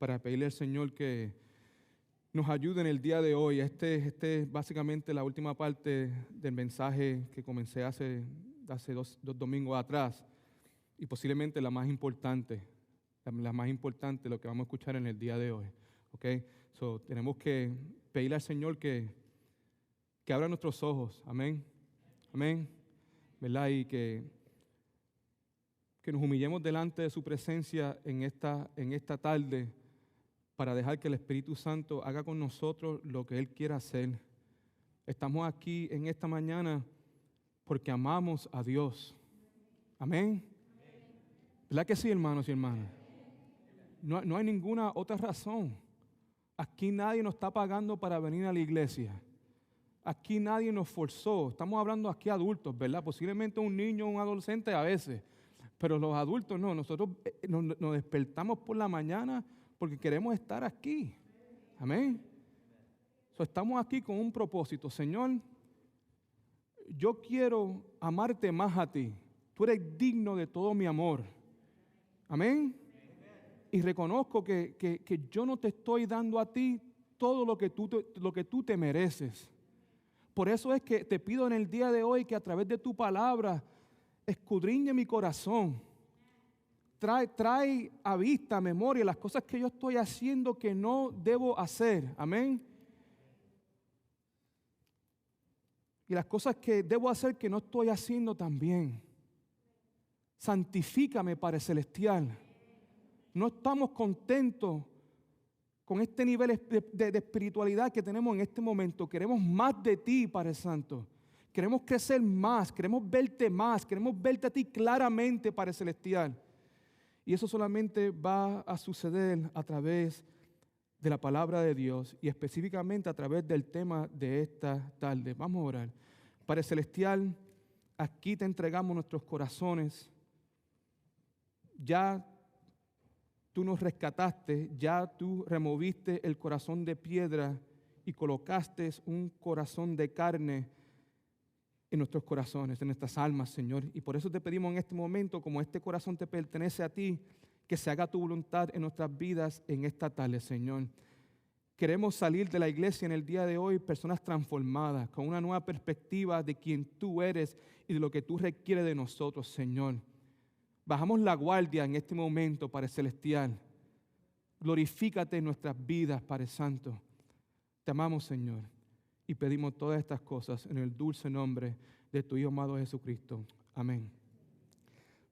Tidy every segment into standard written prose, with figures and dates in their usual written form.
para pedirle al Señor que nos ayude en el día de hoy. Este es básicamente la última parte del mensaje que comencé hace dos domingos atrás y posiblemente la más importante de lo que vamos a escuchar en el día de hoy. ¿Okay? So, tenemos que pedirle al Señor que abra nuestros ojos. Amén. Amén. ¿Verdad? Y que nos humillemos delante de su presencia en esta tarde para dejar que el Espíritu Santo haga con nosotros lo que Él quiera hacer. Estamos aquí en esta mañana porque amamos a Dios. Amén. ¿Verdad que sí, hermanos y hermanas? No hay ninguna otra razón. Aquí nadie nos está pagando para venir a la iglesia. Aquí nadie nos forzó. Estamos hablando aquí adultos, ¿verdad? Posiblemente un niño o un adolescente a veces. Pero los adultos no. Nosotros nos despertamos por la mañana porque queremos estar aquí. Amén. Estamos aquí con un propósito. Señor, yo quiero amarte más a ti. Tú eres digno de todo mi amor. Amén. Y reconozco que yo no te estoy dando a ti todo lo que tú te mereces. Por eso es que te pido en el día de hoy que a través de tu palabra escudriñe mi corazón. Trae a vista, a memoria, las cosas que yo estoy haciendo que no debo hacer. Amén. Y las cosas que debo hacer que no estoy haciendo también. Santifícame, Padre Celestial. No estamos contentos con este nivel de espiritualidad que tenemos en este momento. Queremos más de ti, Padre Santo. Queremos crecer más, queremos verte a ti claramente, Padre Celestial. Y eso solamente va a suceder a través de la palabra de Dios y específicamente a través del tema de esta tarde. Vamos a orar. Padre Celestial, aquí te entregamos nuestros corazones. Ya tú nos rescataste, ya tú removiste el corazón de piedra y colocaste un corazón de carne en nuestros corazones, en nuestras almas, Señor. Y por eso te pedimos en este momento, como este corazón te pertenece a ti, que se haga tu voluntad en nuestras vidas en esta tarde, Señor. Queremos salir de la iglesia en el día de hoy personas transformadas, con una nueva perspectiva de quién tú eres y de lo que tú requieres de nosotros, Señor. Bajamos la guardia en este momento, Padre Celestial. Glorifícate en nuestras vidas, Padre Santo. Te amamos, Señor, y pedimos todas estas cosas en el dulce nombre de tu Hijo amado Jesucristo. Amén.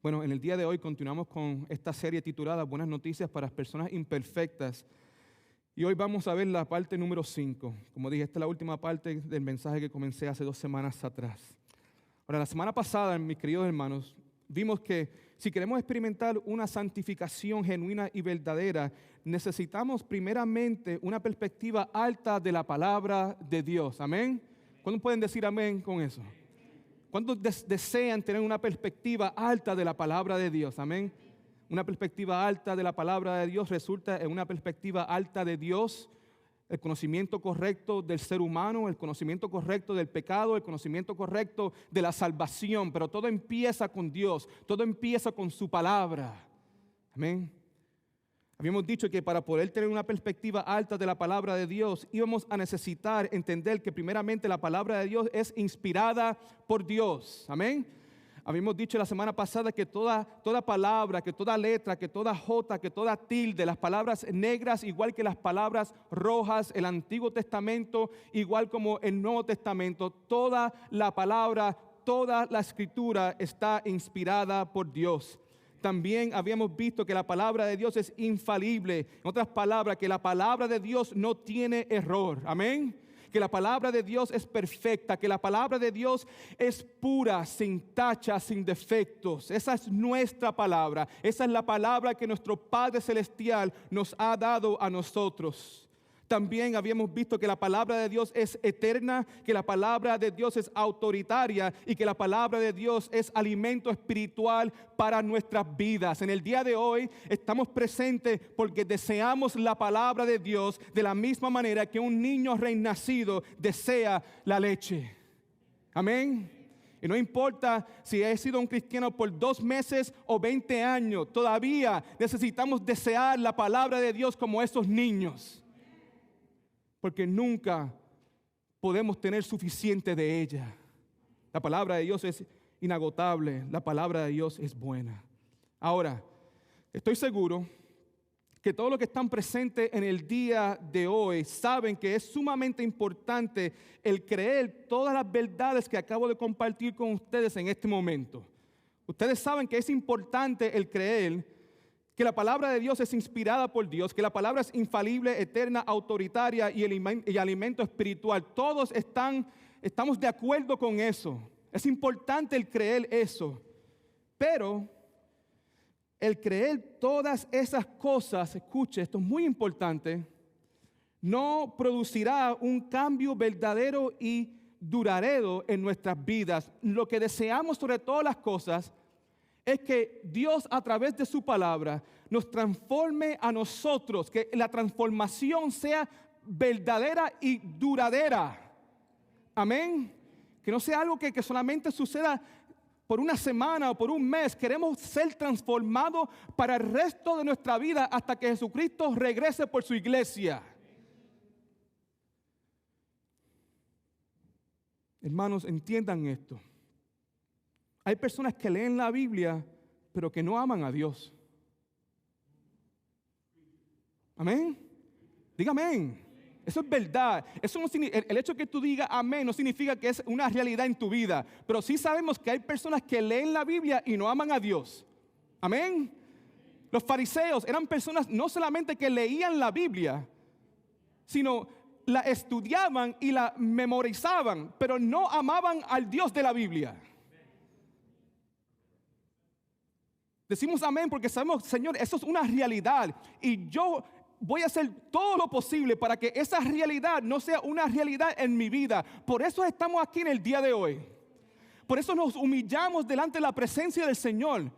Bueno, en el día de hoy continuamos con esta serie titulada Buenas Noticias para las Personas Imperfectas. Y hoy vamos a ver la parte número 5. Como dije, esta es la última parte del mensaje que comencé hace 2 semanas atrás. Ahora, la semana pasada, mis queridos hermanos, vimos que si queremos experimentar una santificación genuina y verdadera, necesitamos primeramente una perspectiva alta de la palabra de Dios. ¿Amén? ¿Cuántos pueden decir amén con eso? ¿Cuántos desean tener una perspectiva alta de la palabra de Dios? ¿Amén? Una perspectiva alta de la palabra de Dios resulta en una perspectiva alta de Dios, el conocimiento correcto del ser humano, el conocimiento correcto del pecado, el conocimiento correcto de la salvación. Pero todo empieza con Dios, todo empieza con su palabra. Amén. Habíamos dicho que para poder tener una perspectiva alta de la palabra de Dios, íbamos a necesitar entender que primeramente la palabra de Dios es inspirada por Dios. Amén. Habíamos dicho la semana pasada que toda palabra, que toda letra, que toda jota, que toda tilde, las palabras negras igual que las palabras rojas, el Antiguo Testamento igual como el Nuevo Testamento, toda la palabra, toda la escritura está inspirada por Dios. También habíamos visto que la palabra de Dios es infalible. En otras palabras, que la palabra de Dios no tiene error. Amén. Que la palabra de Dios es perfecta, que la palabra de Dios es pura, sin tacha, sin defectos. Esa es nuestra palabra. Esa es la palabra que nuestro Padre Celestial nos ha dado a nosotros. También habíamos visto que la palabra de Dios es eterna, que la palabra de Dios es autoritaria y que la palabra de Dios es alimento espiritual para nuestras vidas. En el día de hoy estamos presentes porque deseamos la palabra de Dios de la misma manera que un niño recién nacido desea la leche. Amén. Y no importa si he sido un cristiano por 2 meses o 20 años, todavía necesitamos desear la palabra de Dios como esos niños. Porque nunca podemos tener suficiente de ella. La palabra de Dios es inagotable, la palabra de Dios es buena. Ahora, estoy seguro que todos los que están presentes en el día de hoy saben que es sumamente importante el creer todas las verdades que acabo de compartir con ustedes en este momento. Ustedes saben que es importante el creer que la palabra de Dios es inspirada por Dios, que la palabra es infalible, eterna, autoritaria y alimento espiritual. Todos estamos de acuerdo con eso. Es importante el creer eso. Pero el creer todas esas cosas, escuche, esto es muy importante, no producirá un cambio verdadero y duradero en nuestras vidas. Lo que deseamos sobre todas las cosas es que Dios a través de su palabra nos transforme a nosotros, que la transformación sea verdadera y duradera. Amén. Que no sea algo que solamente suceda por una semana o por un mes. Queremos ser transformados para el resto de nuestra vida hasta que Jesucristo regrese por su iglesia. Hermanos, entiendan esto. Hay personas que leen la Biblia, pero que no aman a Dios. Amén. Diga amén. Eso es verdad. Eso no significa, el hecho de que tú digas amén no significa que es una realidad en tu vida. Pero sí sabemos que hay personas que leen la Biblia y no aman a Dios. Amén. Los fariseos eran personas no solamente que leían la Biblia, sino la estudiaban y la memorizaban, pero no amaban al Dios de la Biblia. Decimos amén porque sabemos, Señor, eso es una realidad. Y yo voy a hacer todo lo posible para que esa realidad no sea una realidad en mi vida. Por eso estamos aquí en el día de hoy. Por eso nos humillamos delante de la presencia del Señor.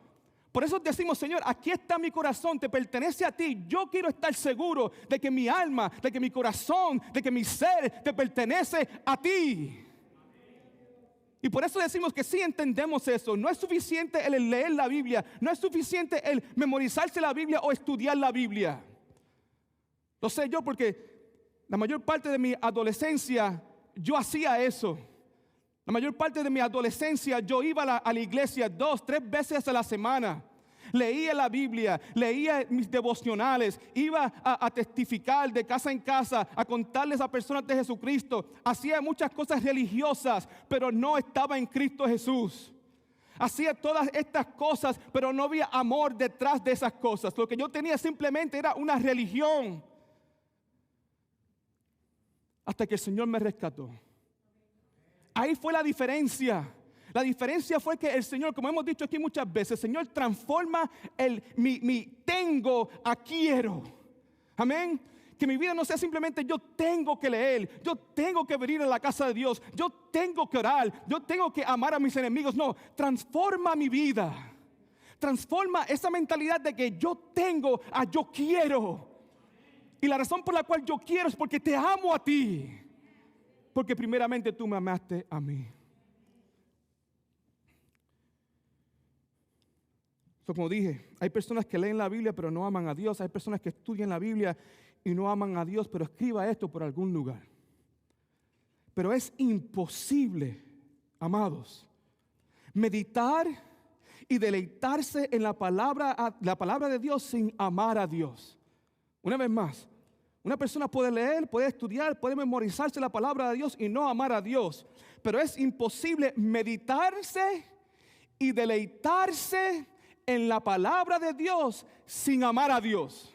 Por eso decimos, Señor, aquí está mi corazón, te pertenece a ti. Yo quiero estar seguro de que mi alma, de que mi corazón, de que mi ser te pertenece a ti. Y por eso decimos que sí entendemos eso. No es suficiente el leer la Biblia. No es suficiente el memorizarse la Biblia o estudiar la Biblia. Lo sé yo porque la mayor parte de mi adolescencia yo hacía eso. La mayor parte de mi adolescencia yo iba a la iglesia 2, 3 veces a la semana. Leía la Biblia, leía mis devocionales, iba a testificar de casa en casa, a contarles a personas de Jesucristo. Hacía muchas cosas religiosas, pero no estaba en Cristo Jesús. Hacía todas estas cosas, pero no había amor detrás de esas cosas. Lo que yo tenía simplemente era una religión. Hasta que el Señor me rescató. Ahí fue la diferencia. La diferencia fue que el Señor, como hemos dicho aquí muchas veces, el Señor transforma mi tengo a quiero. Amén. Que mi vida no sea simplemente yo tengo que leer, yo tengo que venir a la casa de Dios, yo tengo que orar, yo tengo que amar a mis enemigos. No, transforma mi vida. Transforma esa mentalidad de que yo tengo a yo quiero. Y la razón por la cual yo quiero es porque te amo a ti. Porque primeramente tú me amaste a mí. Como dije, hay personas que leen la Biblia pero no aman a Dios. Hay personas que estudian la Biblia y no aman a Dios, pero escriba esto por algún lugar. Pero es imposible, amados, meditar y deleitarse en la palabra de Dios sin amar a Dios. Una vez más, una persona puede leer, puede estudiar, puede memorizarse la palabra de Dios y no amar a Dios. Pero es imposible meditarse y deleitarse en la palabra de Dios sin amar a Dios.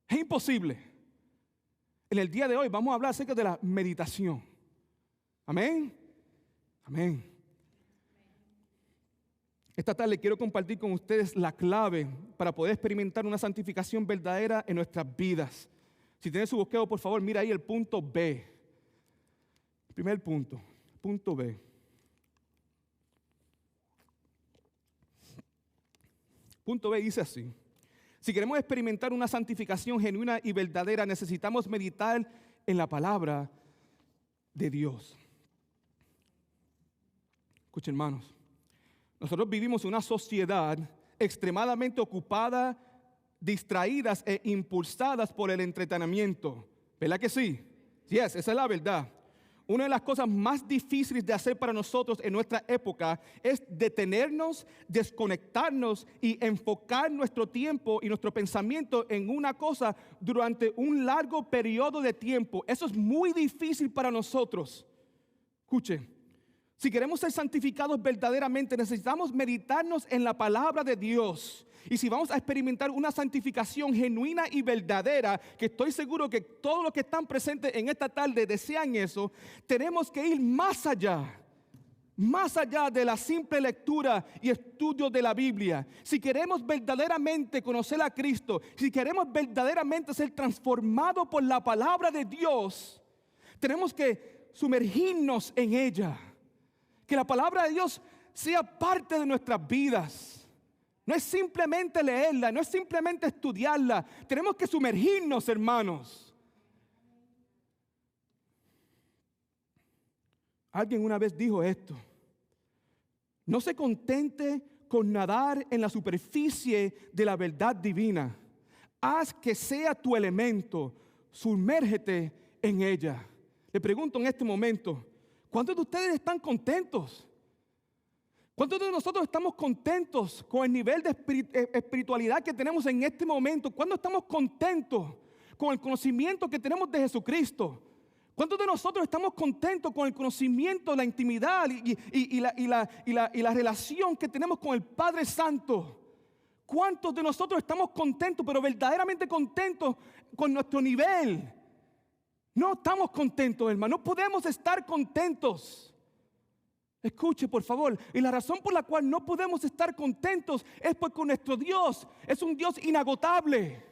Es imposible. En el día de hoy vamos a hablar acerca de la meditación. Amén. Amén. Esta tarde quiero compartir con ustedes la clave para poder experimentar una santificación verdadera en nuestras vidas. Si tienen su bosqueo, por favor, mira ahí el punto B. El primer punto, punto B. Punto B dice así: si queremos experimentar una santificación genuina y verdadera, necesitamos meditar en la palabra de Dios. Escuchen, hermanos, nosotros vivimos en una sociedad extremadamente ocupada, distraídas e impulsadas por el entretenimiento. ¿Verdad que sí? Yes, esa es la verdad. Una de las cosas más difíciles de hacer para nosotros en nuestra época es detenernos, desconectarnos y enfocar nuestro tiempo y nuestro pensamiento en una cosa durante un largo periodo de tiempo. Eso es muy difícil para nosotros. Escuche, si queremos ser santificados verdaderamente, necesitamos meditarnos en la palabra de Dios. Y si vamos a experimentar una santificación genuina y verdadera, que estoy seguro que todos los que están presentes en esta tarde desean eso, tenemos que ir más allá de la simple lectura y estudio de la Biblia. Si queremos verdaderamente conocer a Cristo, si queremos verdaderamente ser transformados por la palabra de Dios, tenemos que sumergirnos en ella. Que la palabra de Dios sea parte de nuestras vidas. No es simplemente leerla, no es simplemente estudiarla. Tenemos que sumergirnos, hermanos. Alguien una vez dijo esto: no se contente con nadar en la superficie de la verdad divina. Haz que sea tu elemento, sumérgete en ella. Le pregunto en este momento, ¿cuántos de ustedes están contentos? ¿Cuántos de nosotros estamos contentos con el nivel de espiritualidad que tenemos en este momento? ¿Cuántos estamos contentos con el conocimiento que tenemos de Jesucristo? ¿Cuántos de nosotros estamos contentos con el conocimiento, la intimidad y la relación que tenemos con el Padre Santo? ¿Cuántos de nosotros estamos contentos, pero verdaderamente contentos con nuestro nivel? No estamos contentos, hermano. No podemos estar contentos. Escuche, por favor. Y la razón por la cual no podemos estar contentos es porque nuestro Dios es un Dios inagotable.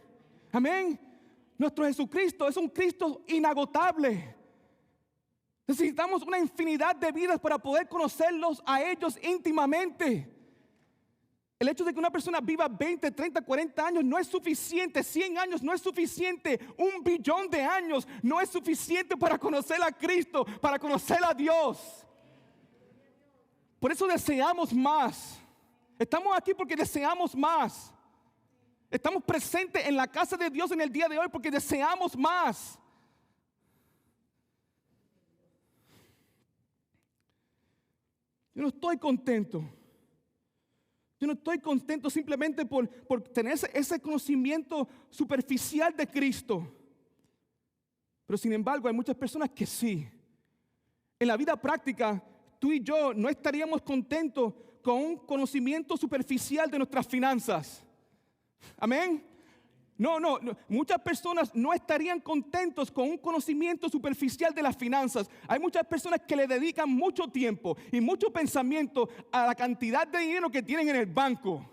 Amén. Nuestro Jesucristo es un Cristo inagotable. Necesitamos una infinidad de vidas para poder conocerlos a ellos íntimamente. El hecho de que una persona viva 20, 30, 40 años no es suficiente. 100 años no es suficiente. 1 billón de años no es suficiente para conocer a Cristo, para conocer a Dios. Por eso deseamos más. Estamos aquí porque deseamos más. Estamos presentes en la casa de Dios en el día de hoy porque deseamos más. Yo no estoy contento. Yo no estoy contento simplemente por tener ese conocimiento superficial de Cristo. Pero sin embargo hay muchas personas que sí. En la vida práctica, tú y yo no estaríamos contentos con un conocimiento superficial de nuestras finanzas. Amén. No. Muchas personas no estarían contentos con un conocimiento superficial de las finanzas. Hay muchas personas que le dedican mucho tiempo y mucho pensamiento a la cantidad de dinero que tienen en el banco.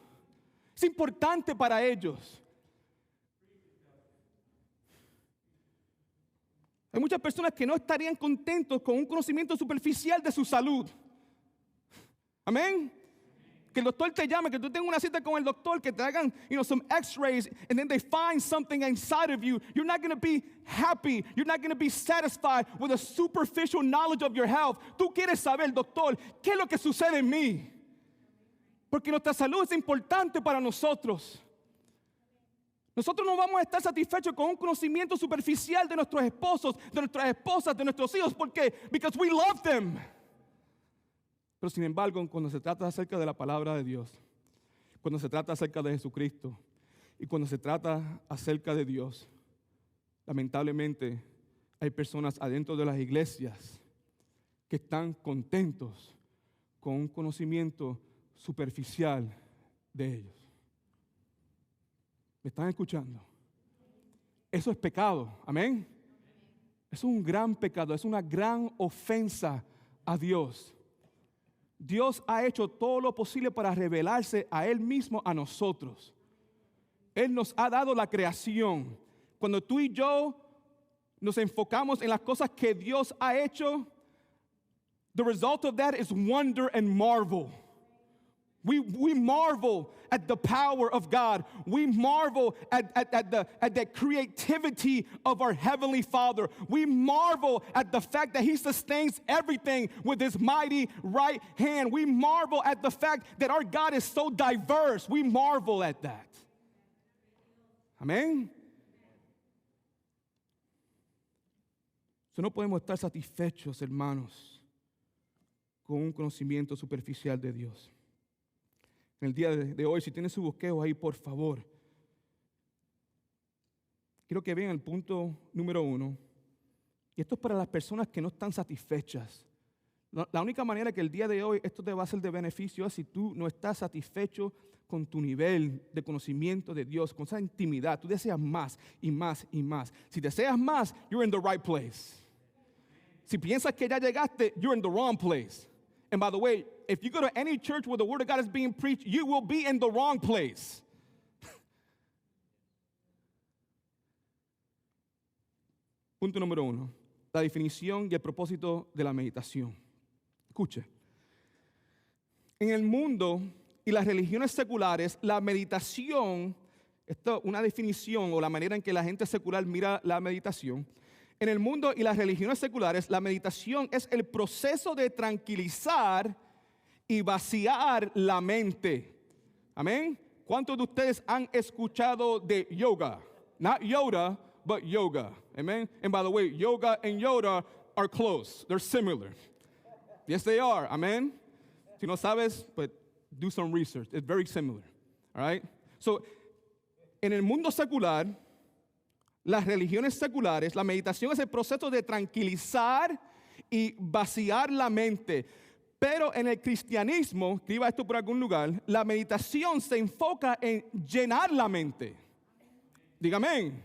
Es importante para ellos. Hay muchas personas que no estarían contentos con un conocimiento superficial de su salud. Amén. Que el doctor te llame, que tú tengas una cita con el doctor, que te hagan, some x-rays, and then they find something inside of you. You're not going to be happy. You're not going to be satisfied with a superficial knowledge of your health. Tú quieres saber, doctor, ¿qué es lo que sucede en mí? Porque nuestra salud es importante para nosotros. Nosotros no vamos a estar satisfechos con un conocimiento superficial de nuestros esposos, de nuestras esposas, de nuestros hijos. ¿Por qué? Because we love them. Pero sin embargo, cuando se trata acerca de la palabra de Dios, cuando se trata acerca de Jesucristo y cuando se trata acerca de Dios, lamentablemente hay personas adentro de las iglesias que están contentos con un conocimiento superficial de ellos. ¿Me están escuchando? Eso es pecado, amén. Es un gran pecado, es una gran ofensa a Dios. Dios ha hecho todo lo posible para revelarse a Él mismo a nosotros. Él nos ha dado la creación. Cuando tú y yo nos enfocamos en las cosas que Dios ha hecho, the result of that is wonder and marvel. We marvel at the power of God. We marvel at the creativity of our Heavenly Father. We marvel at the fact that He sustains everything with His mighty right hand. We marvel at the fact that our God is so diverse. We marvel at that. Amén. So no podemos estar satisfechos, hermanos, con un conocimiento superficial de Dios. En el día de hoy, si tiene su bosquejo ahí, por favor, quiero que vean el punto número 1. Y esto es para las personas que no están satisfechas. La única manera que el día de hoy esto te va a ser de beneficio es si tú no estás satisfecho con tu nivel de conocimiento de Dios, con esa intimidad. Tú deseas más y más y más. Si deseas más, you're in the right place. Si piensas que ya llegaste, you're in the wrong place. And by the way, if you go to any church where the Word of God is being preached, you will be in the wrong place. Punto número 1. La definición y el propósito de la meditación. Escuche. En el mundo y las religiones seculares, la meditación, esto una definición o la manera en que la gente secular mira la meditación. En el mundo y las religiones seculares, la meditación es el proceso de tranquilizar y vaciar la mente. Amén. ¿Cuántos de ustedes han escuchado de yoga? Not Yoda, but yoga. Amen. And by the way, yoga and Yoda are close. They're similar. Yes, they are. Amen. Si no sabes, but do some research. It's very similar. All right. So, en el mundo secular, las religiones seculares, la meditación es el proceso de tranquilizar y vaciar la mente. Pero en el cristianismo, escriba esto por algún lugar, la meditación se enfoca en llenar la mente. Dígame.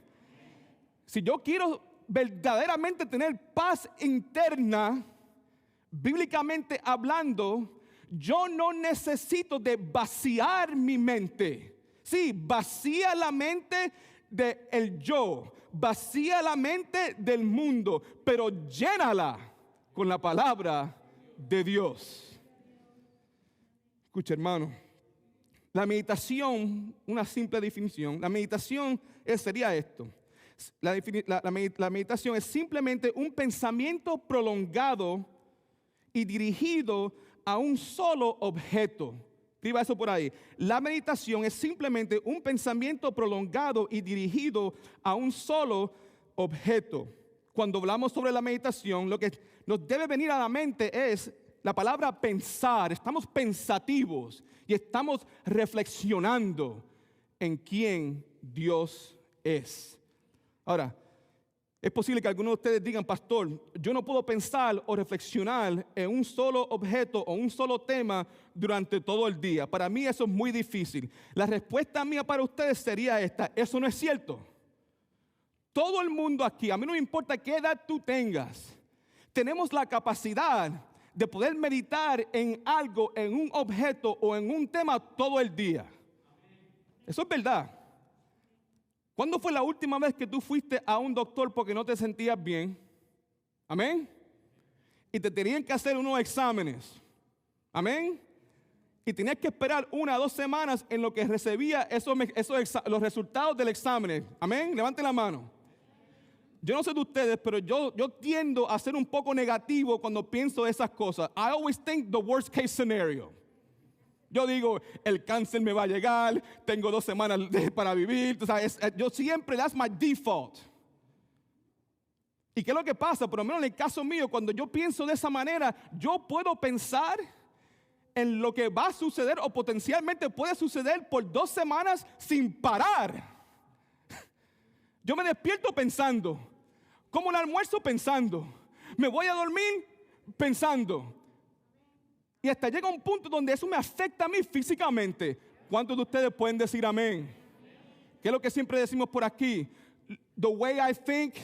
Si yo quiero verdaderamente tener paz interna, bíblicamente hablando, yo no necesito de vaciar mi mente. Sí, vacía la mente del yo, vacía la mente del mundo, pero llénala con la palabra de Dios. Escucha, hermano, la meditación, una simple definición, la meditación sería esto. La meditación es simplemente un pensamiento prolongado y dirigido a un solo objeto. Escriba eso por ahí. La meditación es simplemente un pensamiento prolongado y dirigido a un solo objeto. Cuando hablamos sobre la meditación, lo que nos debe venir a la mente es la palabra pensar. Estamos pensativos y estamos reflexionando en quién Dios es. Ahora, es posible que algunos de ustedes digan, pastor, yo no puedo pensar o reflexionar en un solo objeto o un solo tema durante todo el día. Para mí eso es muy difícil. La respuesta mía para ustedes sería esta: eso no es cierto. Todo el mundo aquí, a mí no me importa qué edad tú tengas, tenemos la capacidad de poder meditar en algo, en un objeto o en un tema todo el día. Eso es verdad. ¿Cuándo fue la última vez que tú fuiste a un doctor porque no te sentías bien? Amén. Y te tenían que hacer unos exámenes. Amén. Y tenías que esperar 1 o 2 semanas en lo que recibía los resultados del examen. Amén. Levanten la mano. Yo no sé de ustedes, pero yo tiendo a ser un poco negativo cuando pienso esas cosas. I always think the worst case scenario. Yo digo, el cáncer me va a llegar, tengo 2 semanas para vivir. O sea, yo siempre, that's my default. ¿Y qué es lo que pasa? Por lo menos en el caso mío, cuando yo pienso de esa manera, yo puedo pensar en lo que va a suceder o potencialmente puede suceder por 2 semanas sin parar. Yo me despierto pensando, como el almuerzo pensando, me voy a dormir pensando. Y hasta llega un punto donde eso me afecta a mí físicamente. ¿Cuántos de ustedes pueden decir amén? ¿Qué es lo que siempre decimos por aquí? The way I think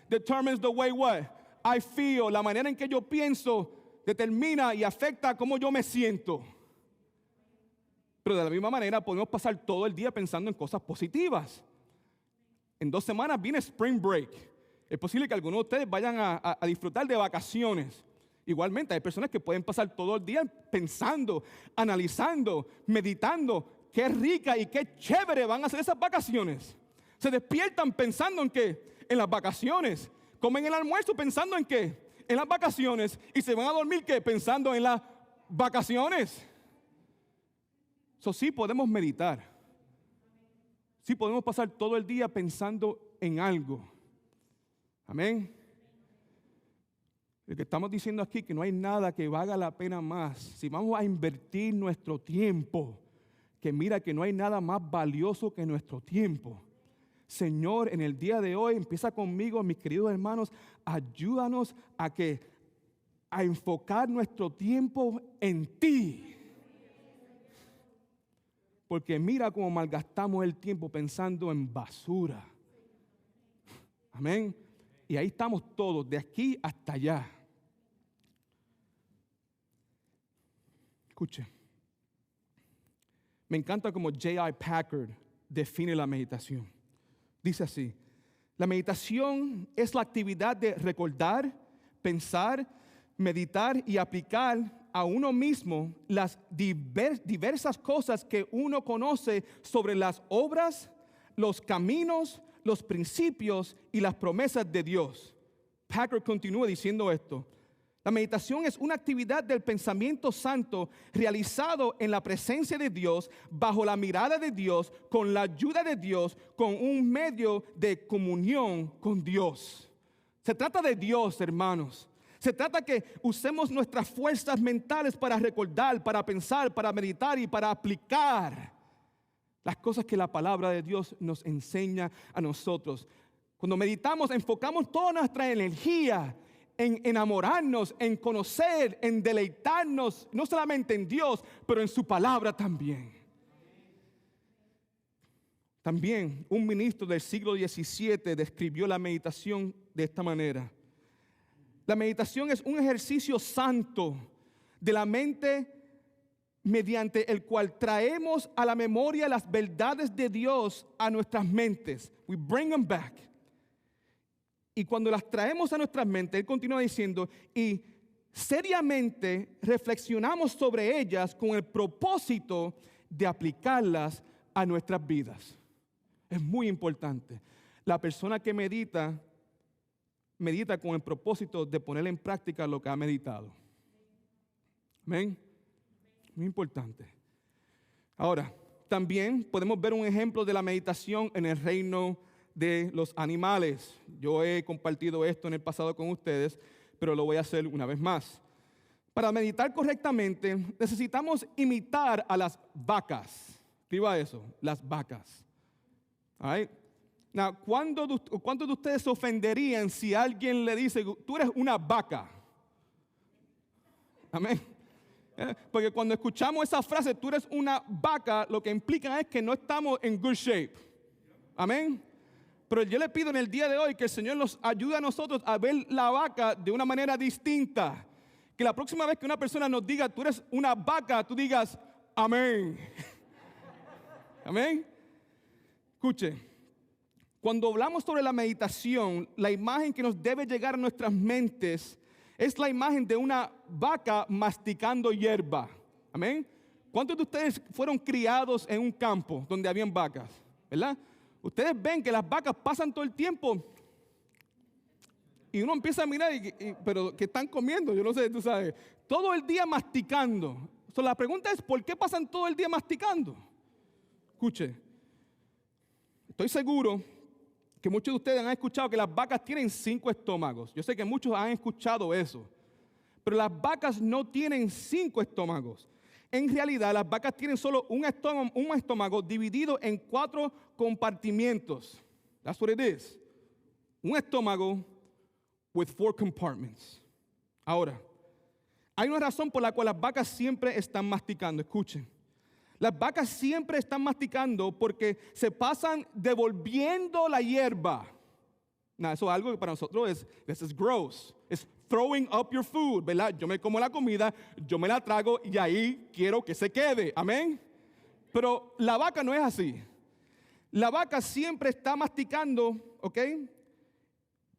determines the way what? I feel. La manera en que yo pienso determina y afecta cómo yo me siento. Pero de la misma manera podemos pasar todo el día pensando en cosas positivas. En 2 semanas viene Spring Break. Es posible que algunos de ustedes vayan a disfrutar de vacaciones. Igualmente, hay personas que pueden pasar todo el día pensando, analizando, meditando. Qué rica y qué chévere van a ser esas vacaciones. Se despiertan pensando en qué, en las vacaciones. Comen el almuerzo pensando en qué, en las vacaciones. Y se van a dormir qué, pensando en las vacaciones. Eso sí podemos meditar. Sí podemos pasar todo el día pensando en algo. Amén. Lo que estamos diciendo aquí, que no hay nada que valga la pena más. Si vamos a invertir nuestro tiempo, que mira que no hay nada más valioso que nuestro tiempo. Señor, en el día de hoy, empieza conmigo, mis queridos hermanos, ayúdanos a enfocar nuestro tiempo en ti. Porque mira cómo malgastamos el tiempo pensando en basura. Amén. Y ahí estamos todos, de aquí hasta allá. Escuche. Me encanta como J.I. Packer define la meditación. Dice así: la meditación es la actividad de recordar, pensar, meditar y aplicar a uno mismo las diversas cosas que uno conoce sobre las obras, los caminos, los principios y las promesas de Dios. Packer continúa diciendo esto: la meditación es una actividad del pensamiento santo realizado en la presencia de Dios, bajo la mirada de Dios, con la ayuda de Dios, con un medio de comunión con Dios. Se trata de Dios, hermanos. Se trata que usemos nuestras fuerzas mentales para recordar, para pensar, para meditar y para aplicar las cosas que la palabra de Dios nos enseña a nosotros. Cuando meditamos, enfocamos toda nuestra energía en enamorarnos, en conocer, en deleitarnos, no solamente en Dios, pero en su palabra también. También un ministro del siglo XVII describió la meditación de esta manera: la meditación es un ejercicio santo de la mente mediante el cual traemos a la memoria las verdades de Dios a nuestras mentes. We bring them back. Y cuando las traemos a nuestras mentes, él continúa diciendo, y seriamente reflexionamos sobre ellas con el propósito de aplicarlas a nuestras vidas. Es muy importante. La persona que medita con el propósito de poner en práctica lo que ha meditado. Amén. Muy importante. Ahora, también podemos ver un ejemplo de la meditación en el reino de los animales. Yo he compartido esto en el pasado con ustedes, pero lo voy a hacer una vez más. Para meditar correctamente, necesitamos imitar a las vacas. Escriba eso, las vacas. All right? Now, ¿cuántos de ustedes se ofenderían si alguien le dice, tú eres una vaca? Amén. Porque cuando escuchamos esa frase, tú eres una vaca, lo que implica es que no estamos en good shape. Amén. Pero yo le pido en el día de hoy que el Señor nos ayude a nosotros a ver la vaca de una manera distinta. Que la próxima vez que una persona nos diga, tú eres una vaca, tú digas, amén. Amén. Escuche, cuando hablamos sobre la meditación, la imagen que nos debe llegar a nuestras mentes es la imagen de una vaca masticando hierba. Amén. ¿Cuántos de ustedes fueron criados en un campo donde habían vacas? ¿Verdad? Ustedes ven que las vacas pasan todo el tiempo y uno empieza a mirar, pero ¿qué están comiendo? Yo no sé, tú sabes. Todo el día masticando. So, la pregunta es, ¿por qué pasan todo el día masticando? Escuche, estoy seguro que muchos de ustedes han escuchado que las vacas tienen 5 estómagos. Yo sé que muchos han escuchado eso. Pero las vacas no tienen 5 estómagos. En realidad, las vacas tienen solo un estómago dividido en 4 compartimientos. That's what it is. Un estómago with 4 compartments. Ahora, hay una razón por la cual las vacas siempre están masticando. Escuchen. Las vacas siempre están masticando porque se pasan devolviendo la hierba. Now, eso es algo que para nosotros this is gross. Es throwing up your food, ¿verdad? Yo me como la comida, yo me la trago y ahí quiero que se quede. Amén. Pero la vaca no es así. La vaca siempre está masticando, ¿ok?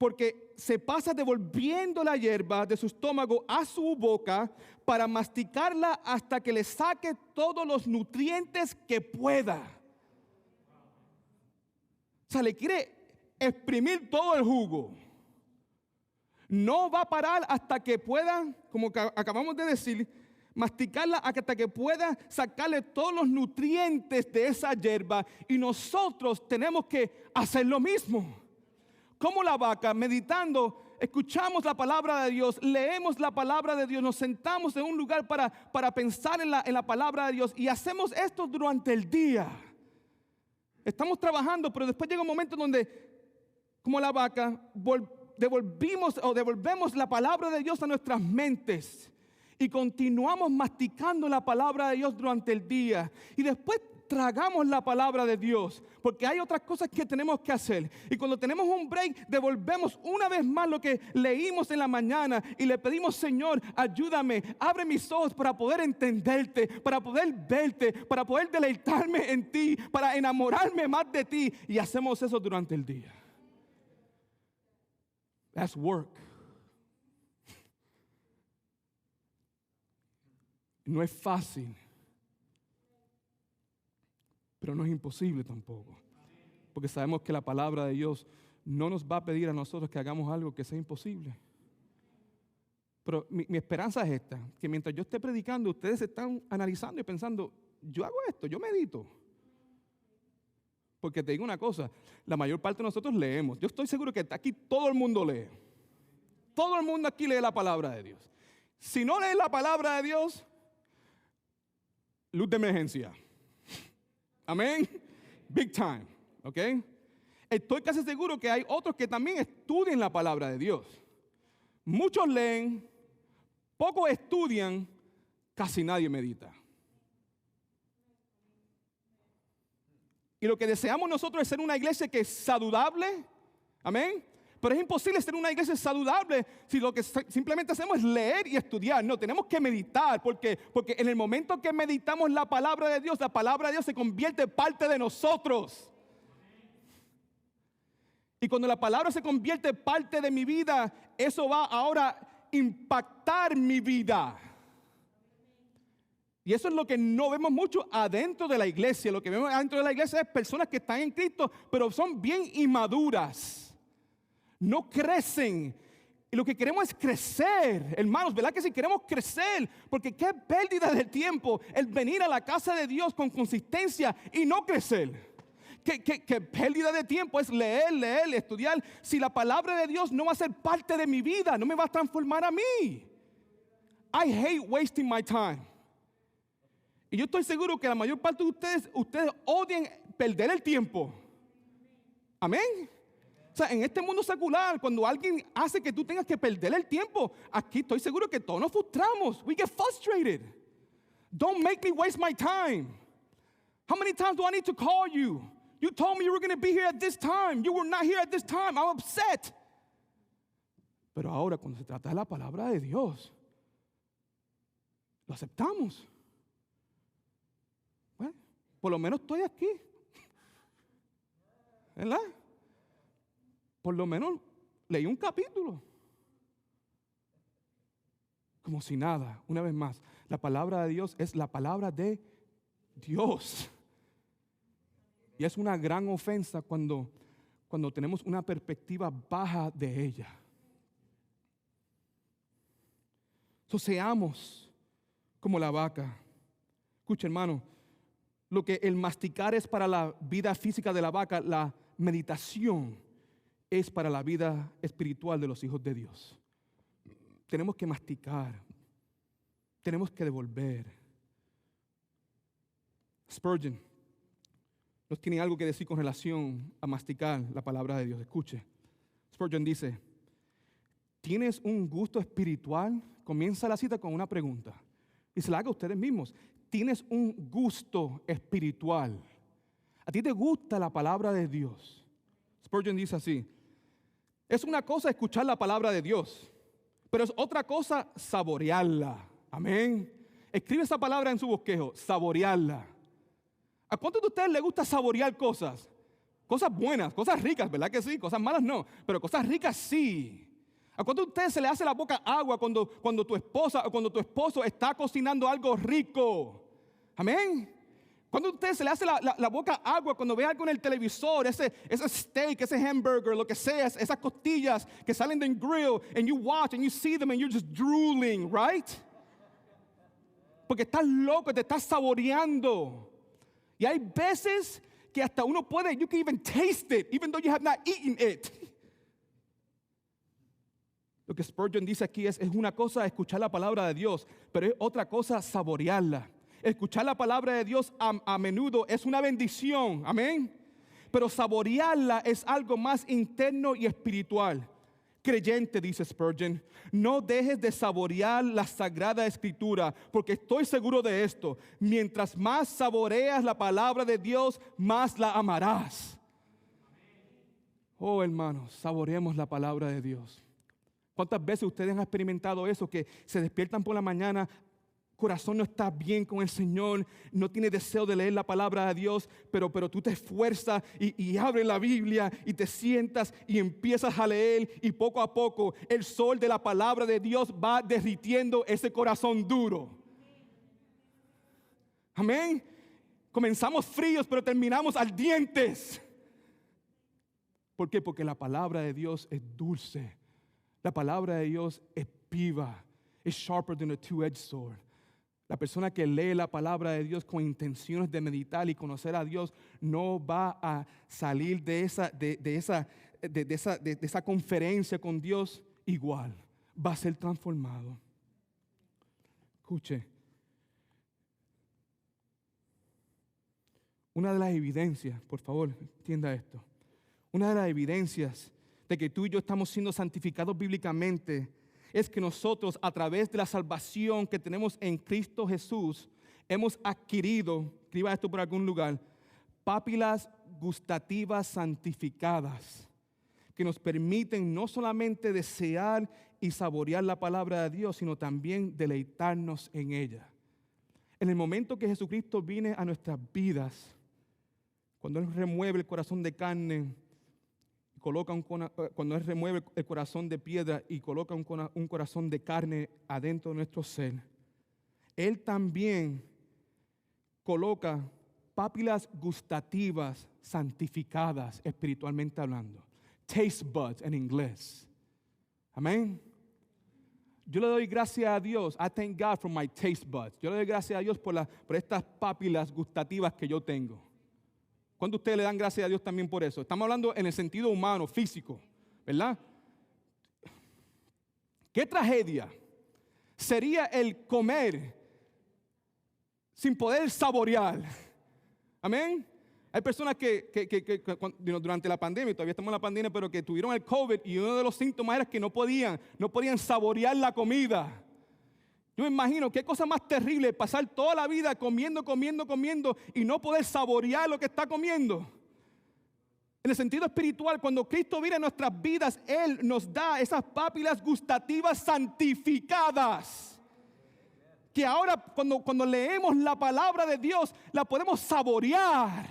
porque se pasa devolviendo la hierba de su estómago a su boca para masticarla hasta que le saque todos los nutrientes que pueda. O sea, le quiere exprimir todo el jugo. No va a parar hasta que pueda, como acabamos de decir, masticarla hasta que pueda sacarle todos los nutrientes de esa hierba. Y nosotros tenemos que hacer lo mismo. Como la vaca, meditando, escuchamos la palabra de Dios, leemos la palabra de Dios, nos sentamos en un lugar para pensar en la palabra de Dios y hacemos esto durante el día. Estamos trabajando, pero después llega un momento donde, como la vaca, devolvemos la palabra de Dios a nuestras mentes y continuamos masticando la palabra de Dios durante el día. Y después tragamos la palabra de Dios, porque hay otras cosas que tenemos que hacer. Y cuando tenemos un break, devolvemos una vez más lo que leímos en la mañana y le pedimos: Señor, ayúdame, abre mis ojos para poder entenderte, para poder verte, para poder deleitarme en ti, para enamorarme más de ti. Y hacemos eso durante el día. That's work. No es fácil, pero no es imposible tampoco, porque sabemos que la palabra de Dios no nos va a pedir a nosotros que hagamos algo que sea imposible. Pero mi esperanza es esta, que mientras yo esté predicando, ustedes están analizando y pensando: yo hago esto, yo medito. Porque te digo una cosa, la mayor parte de nosotros leemos. Yo estoy seguro que aquí todo el mundo lee. Todo el mundo aquí lee la palabra de Dios. Si no lees la palabra de Dios, luz de emergencia. Amén. Big time. ¿Ok? Estoy casi seguro que hay otros que también estudian la palabra de Dios. Muchos leen, pocos estudian, casi nadie medita. Y lo que deseamos nosotros es ser una iglesia que es saludable. Amén. Pero es imposible ser una iglesia saludable si lo que simplemente hacemos es leer y estudiar. No, tenemos que meditar, porque en el momento que meditamos la palabra de Dios se convierte en parte de nosotros. Y cuando la palabra se convierte en parte de mi vida, eso va ahora a impactar mi vida. Y eso es lo que no vemos mucho adentro de la iglesia. Lo que vemos adentro de la iglesia es personas que están en Cristo, pero son bien inmaduras. No crecen. Y lo que queremos es crecer, hermanos, ¿verdad que sí? Queremos crecer, porque qué pérdida de tiempo el venir a la casa de Dios con consistencia y no crecer. Qué pérdida de tiempo es leer, estudiar, si la palabra de Dios no va a ser parte de mi vida, no me va a transformar a mí. I hate wasting my time. Y yo estoy seguro que la mayor parte de ustedes odian perder el tiempo. Amén. O sea, en este mundo secular, cuando alguien hace que tú tengas que perder el tiempo, aquí estoy seguro que todos nos frustramos. We get frustrated. Don't make me waste my time. How many times do I need to call you? You told me you were going to be here at this time. You were not here at this time. I'm upset. Pero ahora, cuando se trata de la palabra de Dios, lo aceptamos. Bueno, por lo menos estoy aquí. ¿Verdad? Por lo menos leí un capítulo. Como si nada. Una vez más, la palabra de Dios es la palabra de Dios. Y es una gran ofensa cuando tenemos una perspectiva baja de ella. Seamos como la vaca. Escucha, hermano, lo que el masticar es para la vida física de la vaca, la meditación es para la vida espiritual de los hijos de Dios. Tenemos que masticar. Tenemos que devolver. Spurgeon nos tiene algo que decir con relación a masticar la palabra de Dios. Escuche. Spurgeon dice: ¿tienes un gusto espiritual? Comienza la cita con una pregunta. Y se la haga a ustedes mismos. ¿Tienes un gusto espiritual? ¿A ti te gusta la palabra de Dios? Spurgeon dice así: es una cosa escuchar la palabra de Dios, pero es otra cosa saborearla. Amén. Escribe esa palabra en su bosquejo, saborearla. ¿A cuántos de ustedes les gusta saborear cosas? Cosas buenas, cosas ricas, ¿verdad que sí? Cosas malas no, pero cosas ricas sí. ¿A cuánto de ustedes se le hace la boca agua cuando tu esposa o cuando tu esposo está cocinando algo rico? Amén. ¿Cuándo a ustedes se le hace la boca agua cuando ve algo en el televisor, ese steak, ese hamburger, lo que sea, esas costillas que salen del grill, and you watch and you see them and you're just drooling, right? Porque estás loco, te estás saboreando. Y hay veces que hasta uno puede, you can even taste it, even though you have not eaten it. Lo que Spurgeon dice aquí es una cosa escuchar la palabra de Dios, pero es otra cosa saborearla. Escuchar la palabra de Dios a menudo es una bendición, amén. Pero saborearla es algo más interno y espiritual. Creyente, dice Spurgeon, no dejes de saborear la Sagrada Escritura, porque estoy seguro de esto: mientras más saboreas la palabra de Dios, más la amarás. Oh, hermanos, saboreemos la palabra de Dios. ¿Cuántas veces ustedes han experimentado eso? Que se despiertan por la mañana, corazón no está bien con el Señor, no tiene deseo de leer la palabra de Dios, pero tú te esfuerzas y abres la Biblia y te sientas y empiezas a leer, y poco a poco el sol de la palabra de Dios va derritiendo ese corazón duro. Amén. Comenzamos fríos, pero terminamos ardientes. ¿Por qué? Porque la palabra de Dios es dulce. La palabra de Dios es viva. Es sharper than a two-edged sword. La persona que lee la palabra de Dios con intenciones de meditar y conocer a Dios no va a salir de esa conferencia con Dios igual. Va a ser transformado. Escuche. Una de las evidencias, por favor, entienda esto. Una de las evidencias de que tú y yo estamos siendo santificados bíblicamente es que nosotros, a través de la salvación que tenemos en Cristo Jesús, hemos adquirido, escriba esto por algún lugar, papilas gustativas santificadas, que nos permiten no solamente desear y saborear la palabra de Dios, sino también deleitarnos en ella. En el momento que Jesucristo viene a nuestras vidas, cuando Él remueve el corazón de carne, cuando Él remueve el corazón de piedra y coloca un corazón de carne adentro de nuestro ser, Él también coloca papilas gustativas santificadas espiritualmente hablando. Taste buds en inglés. Amén. Yo le doy gracias a Dios. I thank God for my taste buds. Yo le doy gracias a Dios por estas papilas gustativas que yo tengo. ¿Cuántos de ustedes le dan gracias a Dios también por eso? Estamos hablando en el sentido humano, físico, ¿verdad? ¿Qué tragedia sería el comer sin poder saborear? Amén. Hay personas que durante la pandemia, y todavía estamos en la pandemia, pero que tuvieron el COVID, y uno de los síntomas era que no podían saborear la comida. Yo me imagino qué cosa más terrible pasar toda la vida comiendo y no poder saborear lo que está comiendo. En el sentido espiritual, cuando Cristo viene a nuestras vidas, Él nos da esas papilas gustativas santificadas. Que ahora cuando leemos la palabra de Dios, la podemos saborear.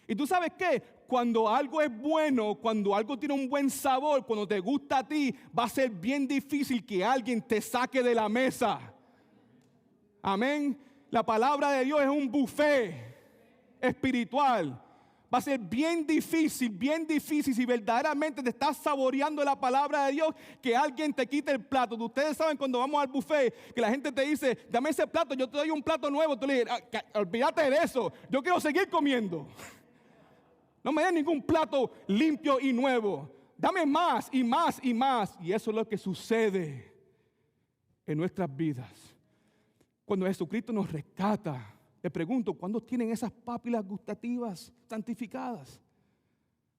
Y tú sabes qué, cuando algo es bueno, cuando algo tiene un buen sabor, cuando te gusta a ti, va a ser bien difícil que alguien te saque de la mesa. Amén. La palabra de Dios es un buffet espiritual. Va a ser bien difícil si verdaderamente te estás saboreando la palabra de Dios, que alguien te quite el plato. Ustedes saben cuando vamos al buffet, que la gente te dice, dame ese plato, yo te doy un plato nuevo. Tú le dices, olvídate de eso, yo quiero seguir comiendo. No me den ningún plato limpio y nuevo. Dame más y más y más. Y eso es lo que sucede en nuestras vidas. Cuando Jesucristo nos rescata, le pregunto, ¿cuándo tienen esas papilas gustativas santificadas?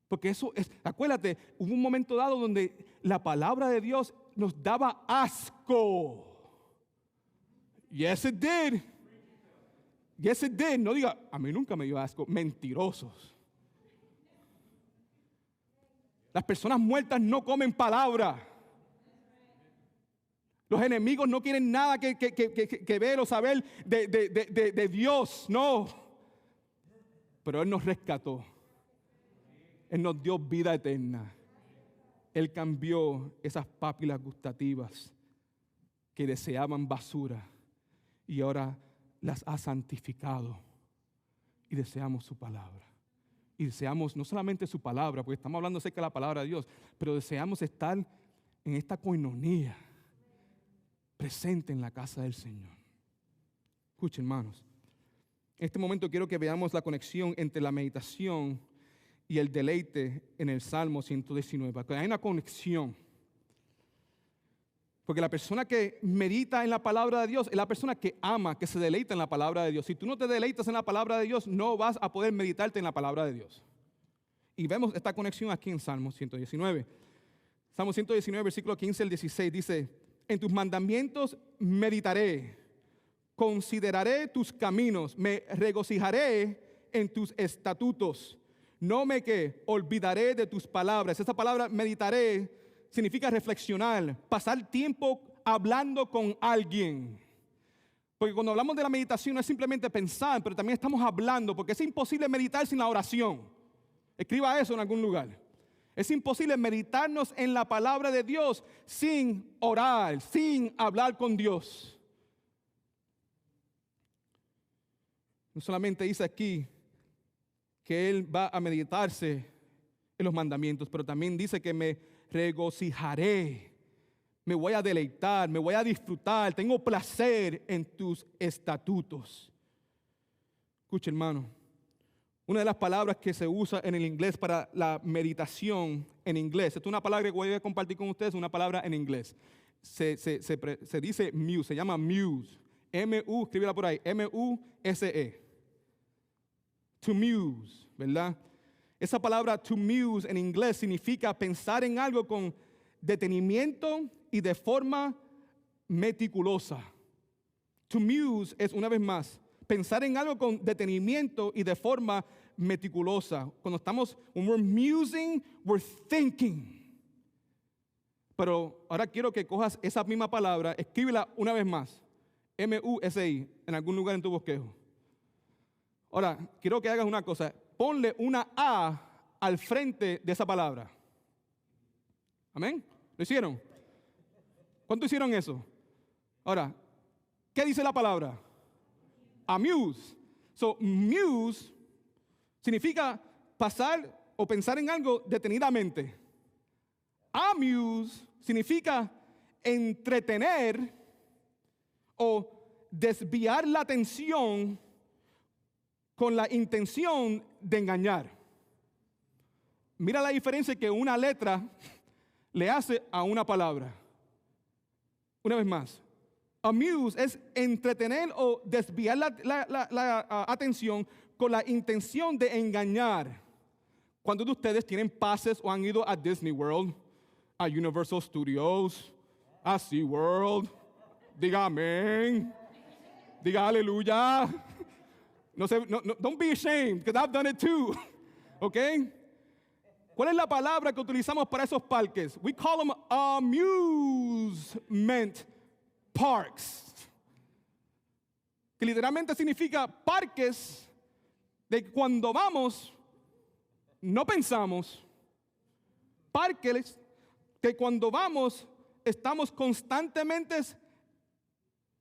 Porque eso es, acuérdate, hubo un momento dado donde la palabra de Dios nos daba asco. Yes, it did. Yes, it did. No diga, a mí nunca me dio asco. Mentirosos. Las personas muertas no comen palabra. Los enemigos no quieren nada que ver o saber de Dios, no. Pero Él nos rescató. Él nos dio vida eterna. Él cambió esas papilas gustativas que deseaban basura y ahora las ha santificado. Y deseamos su palabra. Y deseamos no solamente su palabra, porque estamos hablando acerca de la palabra de Dios, pero deseamos estar en esta coinonía presente en la casa del Señor. Escuchen, hermanos. En este momento quiero que veamos la conexión entre la meditación y el deleite en el Salmo 119. Porque hay una conexión. Porque la persona que medita en la palabra de Dios es la persona que ama, que se deleita en la palabra de Dios. Si tú no te deleitas en la palabra de Dios, no vas a poder meditarte en la palabra de Dios. Y vemos esta conexión aquí en Salmo 119. Salmo 119, versículo 15 al 16 dice: en tus mandamientos meditaré, consideraré tus caminos, me regocijaré en tus estatutos. No me olvidaré de tus palabras. Esa palabra meditaré significa reflexionar, pasar tiempo hablando con alguien. Porque cuando hablamos de la meditación no es simplemente pensar, pero también estamos hablando, porque es imposible meditar sin la oración. Escriba eso en algún lugar. Es imposible meditarnos en la palabra de Dios sin orar, sin hablar con Dios. No solamente dice aquí que Él va a meditarse en los mandamientos, pero también dice que me regocijaré, me voy a deleitar, me voy a disfrutar, tengo placer en tus estatutos. Escuche, hermano, una de las palabras que se usa en el inglés para la meditación en inglés, esta es una palabra que voy a compartir con ustedes, una palabra en inglés, se dice muse, se llama muse, M-U, escríbela por ahí, M-U-S-E, to muse, ¿verdad? Esa palabra to muse en inglés significa pensar en algo con detenimiento y de forma meticulosa. To muse es, una vez más, pensar en algo con detenimiento y de forma meticulosa. When we're musing, we're thinking. Pero ahora quiero que cojas esa misma palabra, escríbela una vez más. M-U-S-I, en algún lugar en tu bosquejo. Ahora, quiero que hagas una cosa. Ponle una A al frente de esa palabra. ¿Amén? ¿Lo hicieron? ¿Cuánto hicieron eso? Ahora, ¿qué dice la palabra? Amuse. So, muse significa pasar o pensar en algo detenidamente. Amuse significa entretener o desviar la atención con la intención de engañar. Mira la diferencia que una letra le hace a una palabra. Una vez más, amuse es entretener o desviar la atención con la intención de engañar. ¿Cuántos de ustedes tienen pases o han ido a Disney World, a Universal Studios, a SeaWorld? Diga amén. Diga aleluya. No, don't be ashamed, because I've done it too. ¿Ok? ¿Cuál es la palabra que utilizamos para esos parques? We call them amusement parks. Que literalmente significa parques de cuando vamos, no pensamos. Parques que cuando vamos, estamos constantemente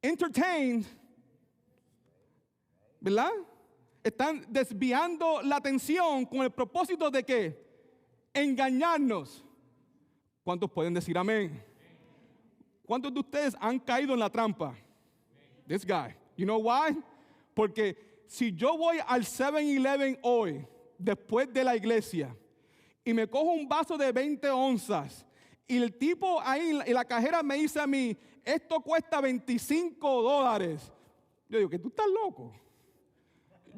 entertained. ¿Verdad? Están desviando la atención con el propósito de ¿qué? Engañarnos. ¿Cuántos pueden decir amén? ¿Cuántos de ustedes han caído en la trampa? This guy. You know why? Porque si yo voy al 7-Eleven hoy, después de la iglesia, y me cojo un vaso de 20 onzas, y el tipo ahí, y la cajera me dice a mí, esto cuesta $25. Yo digo, que tú estás loco.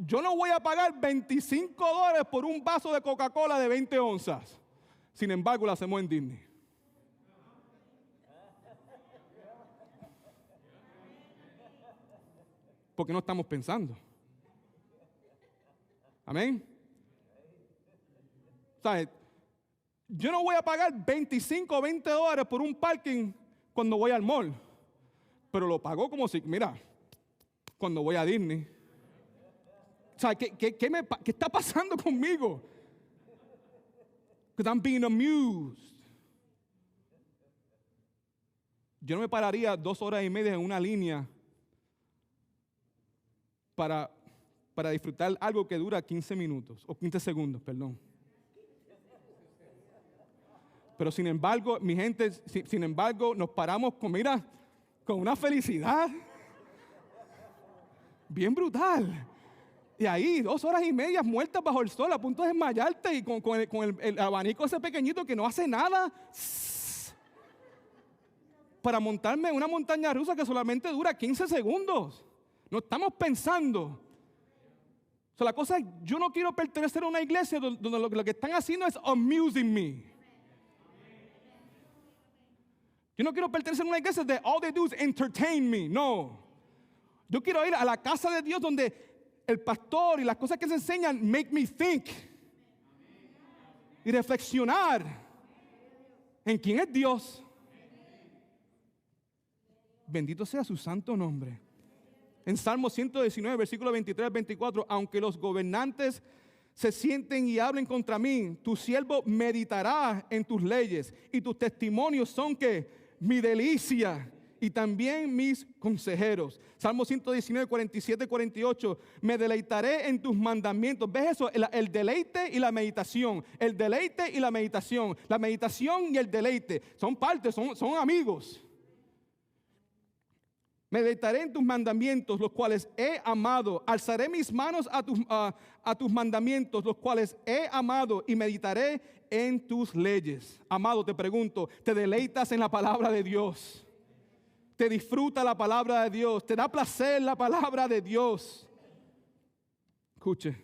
Yo no voy a pagar $25 por un vaso de Coca-Cola de 20 onzas. Sin embargo, lo hacemos en Disney. Porque no estamos pensando. Amén. ¿Sabes? Yo no voy a pagar 25 o 20 dólares por un parking cuando voy al mall. Pero lo pago como si, mira, cuando voy a Disney. O sea, ¿qué está pasando conmigo? Because I'm being amused. Yo no me pararía 2 horas y media en una línea para disfrutar algo que dura 15 minutos, o 15 segundos, perdón. Pero sin embargo, mi gente, sin embargo, nos paramos con una felicidad bien brutal. Y ahí, 2 horas y media muertas bajo el sol, a punto de desmayarte y con el abanico ese pequeñito que no hace nada. Para montarme en una montaña rusa que solamente dura 15 segundos. No estamos pensando. La cosa es, yo no quiero pertenecer a una iglesia donde lo que están haciendo es amusing me. Yo no quiero pertenecer a una iglesia donde all they do is entertain me. No. Yo quiero ir a la casa de Dios donde el pastor y las cosas que se enseñan make me think. Y reflexionar en quién es Dios. Bendito sea su santo nombre. En Salmo 119, versículo 23 al 24, aunque los gobernantes se sienten y hablen contra mí, tu siervo meditará en tus leyes y tus testimonios son que mi delicia y también mis consejeros. Salmo 119, 47, 48, me deleitaré en tus mandamientos. ¿Ves eso? El deleite y la meditación. El deleite y la meditación. La meditación y el deleite son partes, son amigos. Me deleitaré en tus mandamientos, los cuales he amado. Alzaré mis manos a tus mandamientos, los cuales he amado, y meditaré en tus leyes. Amado, te pregunto, ¿te deleitas en la palabra de Dios? ¿Te disfruta la palabra de Dios? ¿Te da placer la palabra de Dios? Escuche,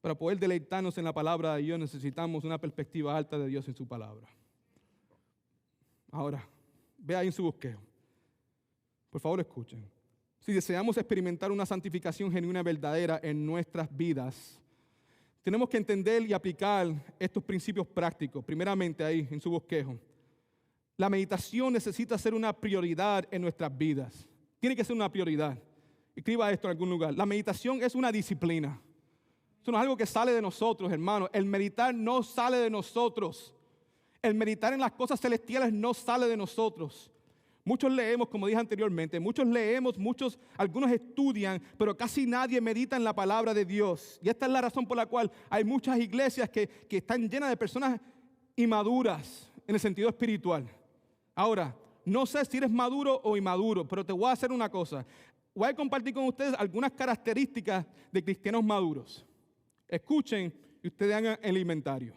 para poder deleitarnos en la palabra de Dios necesitamos una perspectiva alta de Dios en su palabra. Ahora, ve ahí en su bosquejo. Por favor, escuchen. Si deseamos experimentar una santificación genuina y verdadera en nuestras vidas, tenemos que entender y aplicar estos principios prácticos. Primeramente, ahí en su bosquejo, la meditación necesita ser una prioridad en nuestras vidas. Tiene que ser una prioridad. Escriba esto en algún lugar. La meditación es una disciplina. Eso no es algo que sale de nosotros, hermanos. El meditar no sale de nosotros. El meditar en las cosas celestiales no sale de nosotros. Muchos leemos, como dije anteriormente, algunos estudian, pero casi nadie medita en la palabra de Dios. Y esta es la razón por la cual hay muchas iglesias que están llenas de personas inmaduras en el sentido espiritual. Ahora, no sé si eres maduro o inmaduro, pero te voy a hacer una cosa. Voy a compartir con ustedes algunas características de cristianos maduros. Escuchen y ustedes hagan el inventario.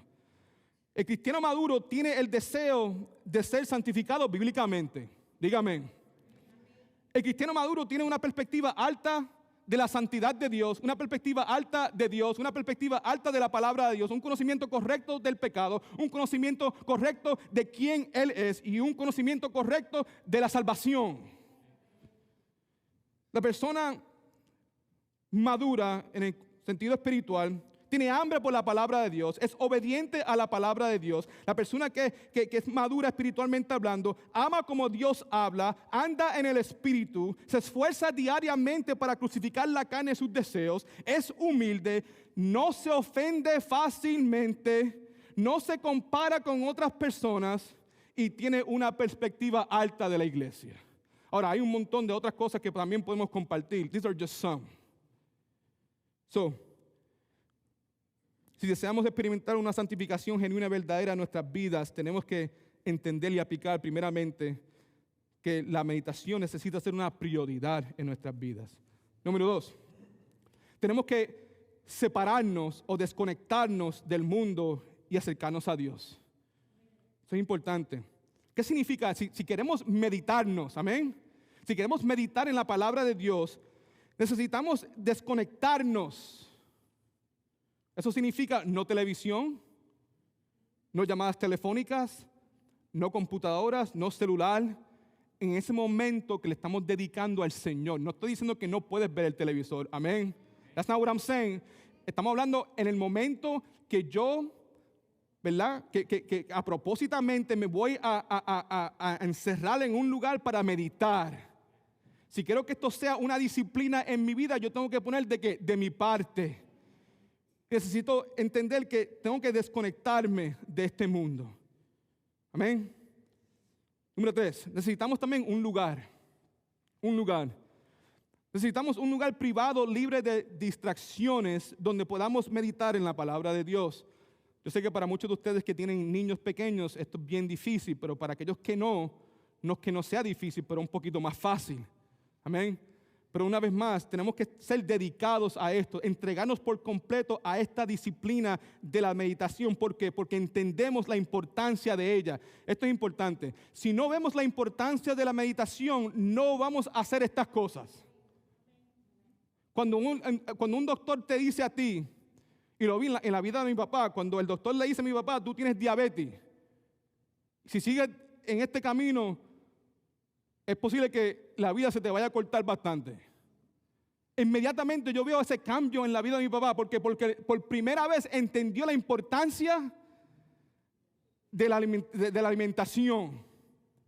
El cristiano maduro tiene el deseo de ser santificado bíblicamente. Dígame. El cristiano maduro tiene una perspectiva alta de la santidad de Dios, una perspectiva alta de Dios, una perspectiva alta de la palabra de Dios, un conocimiento correcto del pecado, un conocimiento correcto de quién Él es y un conocimiento correcto de la salvación. La persona madura en el sentido espiritual tiene hambre por la palabra de Dios, es obediente a la palabra de Dios. La persona que es madura espiritualmente hablando, ama como Dios habla, anda en el espíritu, se esfuerza diariamente para crucificar la carne y sus deseos, es humilde, no se ofende fácilmente, no se compara con otras personas y tiene una perspectiva alta de la iglesia. Ahora, hay un montón de otras cosas que también podemos compartir. These are just some. Si deseamos experimentar una santificación genuina y verdadera en nuestras vidas, tenemos que entender y aplicar primeramente que la meditación necesita ser una prioridad en nuestras vidas. Número 2, tenemos que separarnos o desconectarnos del mundo y acercarnos a Dios. Eso es importante. ¿Qué significa? Si queremos meditarnos, amén. Si queremos meditar en la palabra de Dios, necesitamos desconectarnos. Eso significa no televisión, no llamadas telefónicas, no computadoras, no celular. En ese momento que le estamos dedicando al Señor. No estoy diciendo que no puedes ver el televisor. Amén. That's not what I'm saying. Estamos hablando en el momento que yo, ¿verdad? Que a propósitamente me voy a encerrar en un lugar para meditar. Si quiero que esto sea una disciplina en mi vida, yo tengo que poner de mi parte. Necesito entender que tengo que desconectarme de este mundo. Amén. Número 3, necesitamos también un lugar. Un lugar. Necesitamos un lugar privado libre de distracciones donde podamos meditar en la palabra de Dios. Yo sé que para muchos de ustedes que tienen niños pequeños esto es bien difícil, pero para aquellos que no es que no sea difícil, pero un poquito más fácil. Amén. Pero una vez más, tenemos que ser dedicados a esto, entregarnos por completo a esta disciplina de la meditación. ¿Por qué? Porque entendemos la importancia de ella. Esto es importante. Si no vemos la importancia de la meditación, no vamos a hacer estas cosas. Cuando un doctor te dice a ti, y lo vi en la vida de mi papá, cuando el doctor le dice a mi papá, tú tienes diabetes, si sigues en este camino, es posible que la vida se te vaya a cortar bastante. Inmediatamente yo veo ese cambio en la vida de mi papá, porque por primera vez entendió la importancia de la alimentación.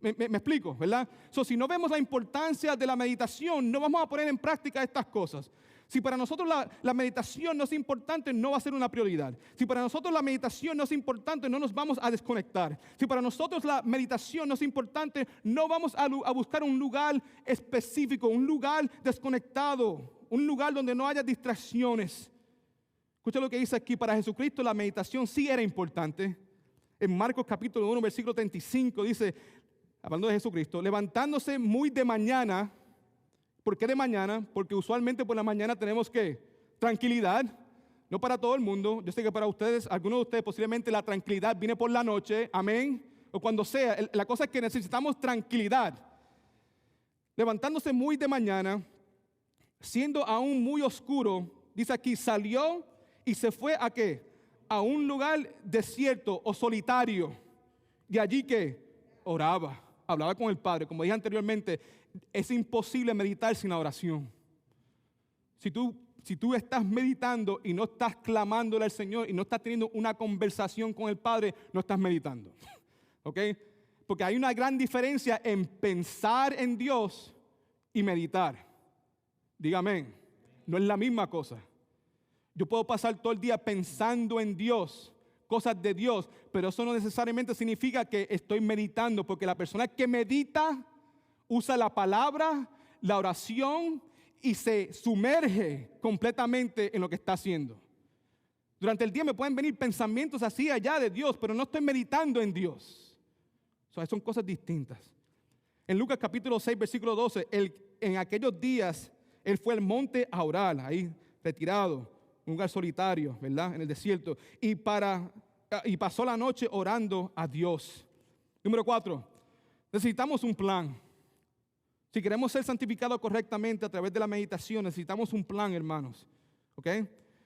¿Me explico, verdad? Si no vemos la importancia de la meditación, no vamos a poner en práctica estas cosas. Si para nosotros la meditación no es importante, no va a ser una prioridad. Si para nosotros la meditación no es importante, no nos vamos a desconectar. Si para nosotros la meditación no es importante, no vamos a buscar un lugar específico, un lugar desconectado, un lugar donde no haya distracciones. Escucha lo que dice aquí. Para Jesucristo la meditación sí era importante. En Marcos capítulo 1, versículo 35 dice, hablando de Jesucristo, levantándose muy de mañana. ¿Por qué de mañana? Porque usualmente por la mañana tenemos ¿qué? Tranquilidad. No para todo el mundo. Yo sé que para ustedes, algunos de ustedes posiblemente la tranquilidad viene por la noche. Amén. O cuando sea. La cosa es que necesitamos tranquilidad. Levantándose muy de mañana, siendo aún muy oscuro, dice aquí, salió y se fue ¿a qué? A un lugar desierto o solitario. Y allí ¿qué? Oraba. Hablaba con el Padre. Como dije anteriormente, es imposible meditar sin la oración. Si tú estás meditando y no estás clamándole al Señor y no estás teniendo una conversación con el Padre, no estás meditando. ¿Ok? Porque hay una gran diferencia en pensar en Dios y meditar. Dígame, no es la misma cosa. Yo puedo pasar todo el día pensando en Dios, cosas de Dios, pero eso no necesariamente significa que estoy meditando, porque la persona que medita usa la palabra, la oración y se sumerge completamente en lo que está haciendo. Durante el día me pueden venir pensamientos así allá de Dios, pero no estoy meditando en Dios. Son cosas distintas. En Lucas capítulo 6, versículo 12, en aquellos días él fue al monte a orar, ahí retirado, un lugar solitario, ¿verdad? En el desierto. Y pasó la noche orando a Dios. Número 4, necesitamos un plan. Si queremos ser santificados correctamente a través de la meditación, necesitamos un plan, hermanos. ¿Ok?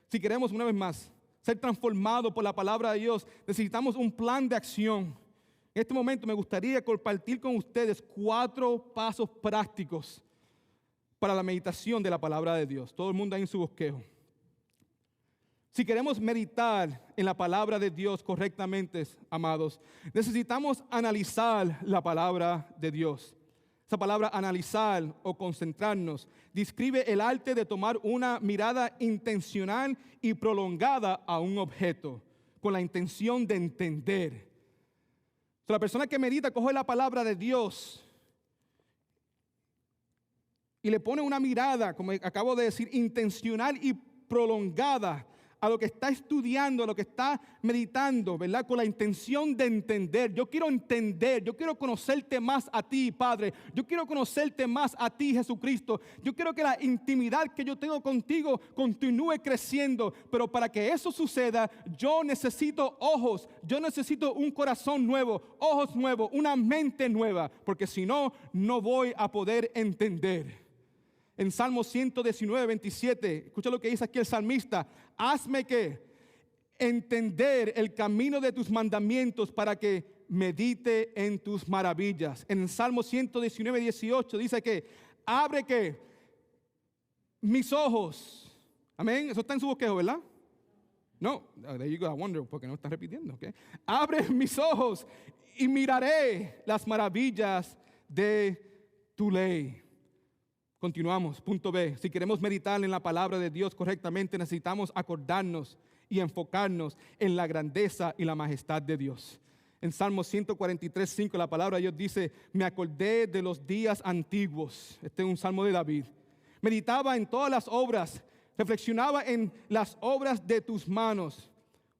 Si queremos, una vez más, ser transformados por la palabra de Dios, necesitamos un plan de acción. En este momento me gustaría compartir con ustedes 4 pasos prácticos para la meditación de la palabra de Dios. Todo el mundo ahí en su bosquejo. Si queremos meditar en la palabra de Dios correctamente, amados, necesitamos analizar la palabra de Dios. Esa palabra analizar o concentrarnos describe el arte de tomar una mirada intencional y prolongada a un objeto con la intención de entender. La persona que medita coge la palabra de Dios y le pone una mirada, como acabo de decir, intencional y prolongada a lo que está estudiando, a lo que está meditando, ¿verdad? Con la intención de entender. Yo quiero entender, yo quiero conocerte más a ti, Padre. Yo quiero conocerte más a ti, Jesucristo. Yo quiero que la intimidad que yo tengo contigo continúe creciendo. Pero para que eso suceda, yo necesito ojos, yo necesito un corazón nuevo, ojos nuevos, una mente nueva. Porque si no, no voy a poder entender. En Salmo 119, 27, escucha lo que dice aquí el salmista. Hazme que entender el camino de tus mandamientos para que medite en tus maravillas. En Salmo 119, 18 dice que abre que mis ojos. Amén. Eso está en su bosquejo, ¿verdad? No, there you go, I wonder, porque no está repitiendo. Okay. Abre mis ojos y miraré las maravillas de tu ley. Continuamos, punto B. Si queremos meditar en la palabra de Dios correctamente, necesitamos acordarnos y enfocarnos en la grandeza y la majestad de Dios. En Salmo 143:5 la palabra de Dios dice: me acordé de los días antiguos. Este es un salmo de David. Meditaba en todas las obras, reflexionaba en las obras de tus manos.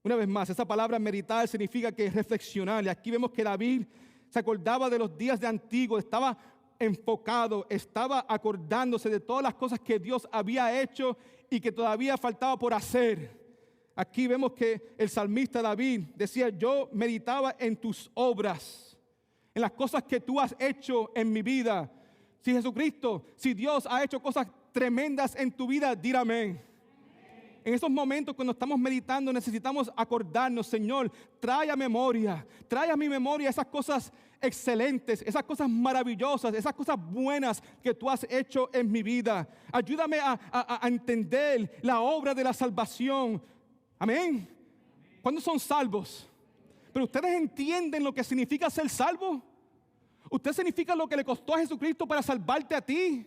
Una vez más, esa palabra meditar significa que reflexionar. Y aquí vemos que David se acordaba de los días de antiguo, estaba enfocado, estaba acordándose de todas las cosas que Dios había hecho y que todavía faltaba por hacer. Aquí vemos que el salmista David decía: yo meditaba en tus obras, en las cosas que tú has hecho en mi vida. Si Jesucristo, si Dios ha hecho cosas tremendas en tu vida, di amén. En esos momentos cuando estamos meditando necesitamos acordarnos: Señor, trae a mi memoria esas cosas excelentes, esas cosas maravillosas, esas cosas buenas que tú has hecho en mi vida. Ayúdame a entender la obra de la salvación. Amén. ¿Cuándo son salvos? Pero ustedes entienden lo que significa ser salvo. Usted significa lo que le costó a Jesucristo para salvarte a ti.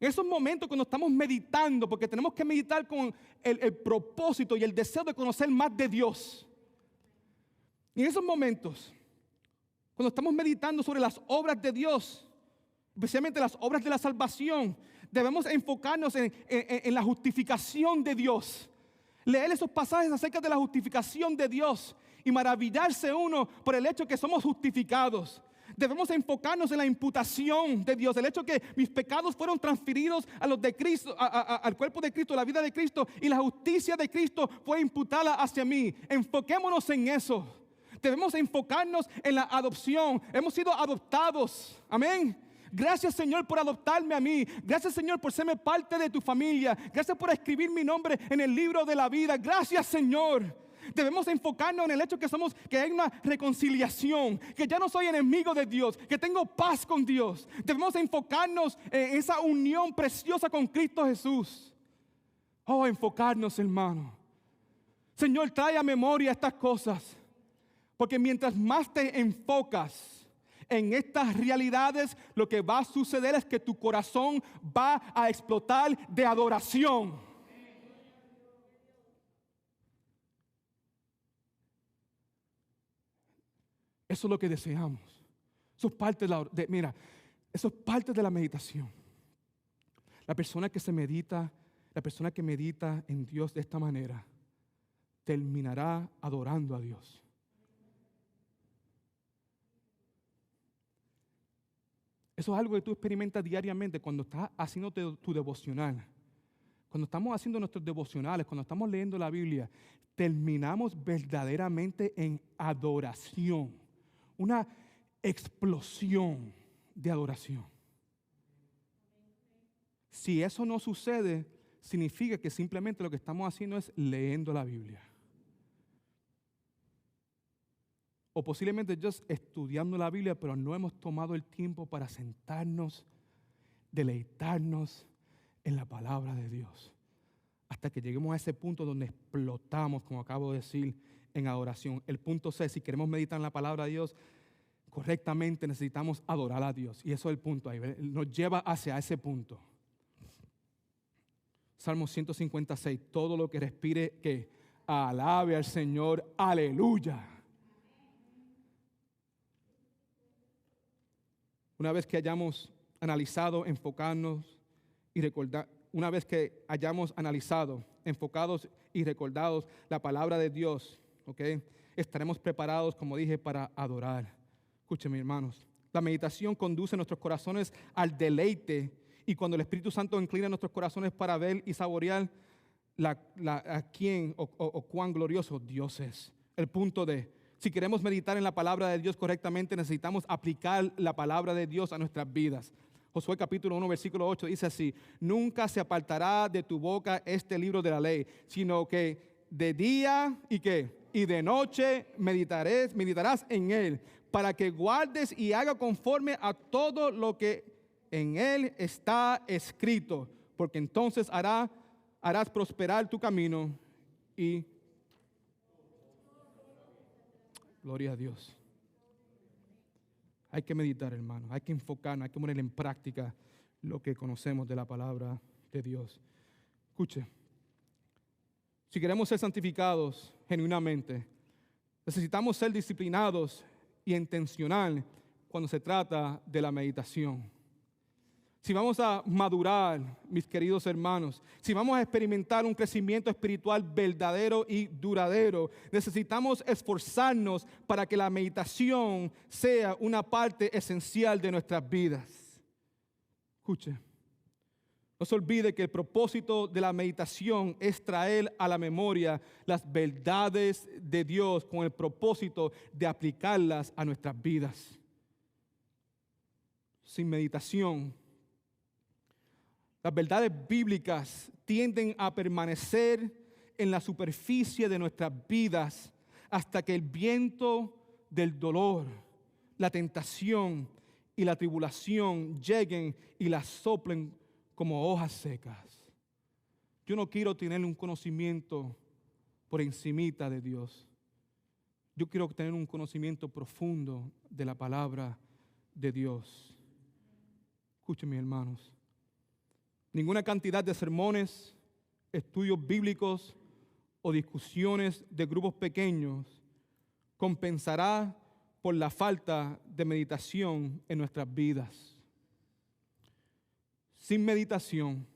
En esos momentos cuando estamos meditando, porque tenemos que meditar con el propósito y el deseo de conocer más de Dios. Y en esos momentos, cuando estamos meditando sobre las obras de Dios, especialmente las obras de la salvación, debemos enfocarnos en la justificación de Dios. Leer esos pasajes acerca de la justificación de Dios y maravillarse uno por el hecho que somos justificados. Debemos enfocarnos en la imputación de Dios, el hecho que mis pecados fueron transferidos a los de Cristo, al cuerpo de Cristo, a la vida de Cristo, y la justicia de Cristo fue imputada hacia mí. Enfoquémonos en eso. Debemos enfocarnos en la adopción. Hemos sido adoptados. Amén. Gracias, Señor, por adoptarme a mí. Gracias, Señor, por serme parte de tu familia. Gracias por escribir mi nombre en el libro de la vida. Gracias, Señor. Debemos enfocarnos en el hecho que hay una reconciliación, que ya no soy enemigo de Dios, que tengo paz con Dios. Debemos enfocarnos en esa unión preciosa con Cristo Jesús. Oh, enfocarnos, hermano. Señor, trae a memoria estas cosas, porque mientras más te enfocas en estas realidades, lo que va a suceder es que tu corazón va a explotar de adoración. Eso es lo que deseamos. Eso es parte eso es parte de la meditación. La persona que medita en Dios de esta manera, terminará adorando a Dios. Eso es algo que tú experimentas diariamente cuando estás haciendo tu devocional. Cuando estamos haciendo nuestros devocionales, cuando estamos leyendo la Biblia, terminamos verdaderamente en adoración. Una explosión de adoración. Si eso no sucede, significa que simplemente lo que estamos haciendo es leyendo la Biblia. O posiblemente estudiando la Biblia, pero no hemos tomado el tiempo para sentarnos, deleitarnos en la palabra de Dios. Hasta que lleguemos a ese punto donde explotamos, como acabo de decir, en adoración. El punto C, si queremos meditar en la palabra de Dios correctamente, necesitamos adorar a Dios. Y eso es el punto ahí, ¿verdad? Nos lleva hacia ese punto. Salmo 156, todo lo que respire, que alabe al Señor, aleluya. Una vez que hayamos analizado, enfocarnos y recordar, una vez que hayamos analizado, enfocados y recordados la palabra de Dios, ¿okay? Estaremos preparados, como dije, para adorar. Escúcheme, hermanos. La meditación conduce nuestros corazones al deleite, y cuando el Espíritu Santo inclina nuestros corazones para ver y saborear a quién o cuán glorioso Dios es. El punto D. Si queremos meditar en la palabra de Dios correctamente, necesitamos aplicar la palabra de Dios a nuestras vidas. Josué capítulo 1, versículo 8 dice así: nunca se apartará de tu boca este libro de la ley, sino que de día y de noche meditarás en él, para que guardes y haga conforme a todo lo que en él está escrito, porque entonces harás prosperar tu camino y gloria a Dios. Hay que meditar, hermano. Hay que enfocarnos, hay que poner en práctica lo que conocemos de la palabra de Dios. Escuche, si queremos ser santificados genuinamente, necesitamos ser disciplinados y intencional cuando se trata de la meditación. Si vamos a madurar, mis queridos hermanos, si vamos a experimentar un crecimiento espiritual verdadero y duradero, necesitamos esforzarnos para que la meditación sea una parte esencial de nuestras vidas. Escuche, no se olvide que el propósito de la meditación es traer a la memoria las verdades de Dios con el propósito de aplicarlas a nuestras vidas. Sin meditación, las verdades bíblicas tienden a permanecer en la superficie de nuestras vidas hasta que el viento del dolor, la tentación y la tribulación lleguen y las soplen como hojas secas. Yo no quiero tener un conocimiento por encimita de Dios. Yo quiero tener un conocimiento profundo de la palabra de Dios. Escuchen, hermanos. Ninguna cantidad de sermones, estudios bíblicos o discusiones de grupos pequeños compensará por la falta de meditación en nuestras vidas. Sin meditación,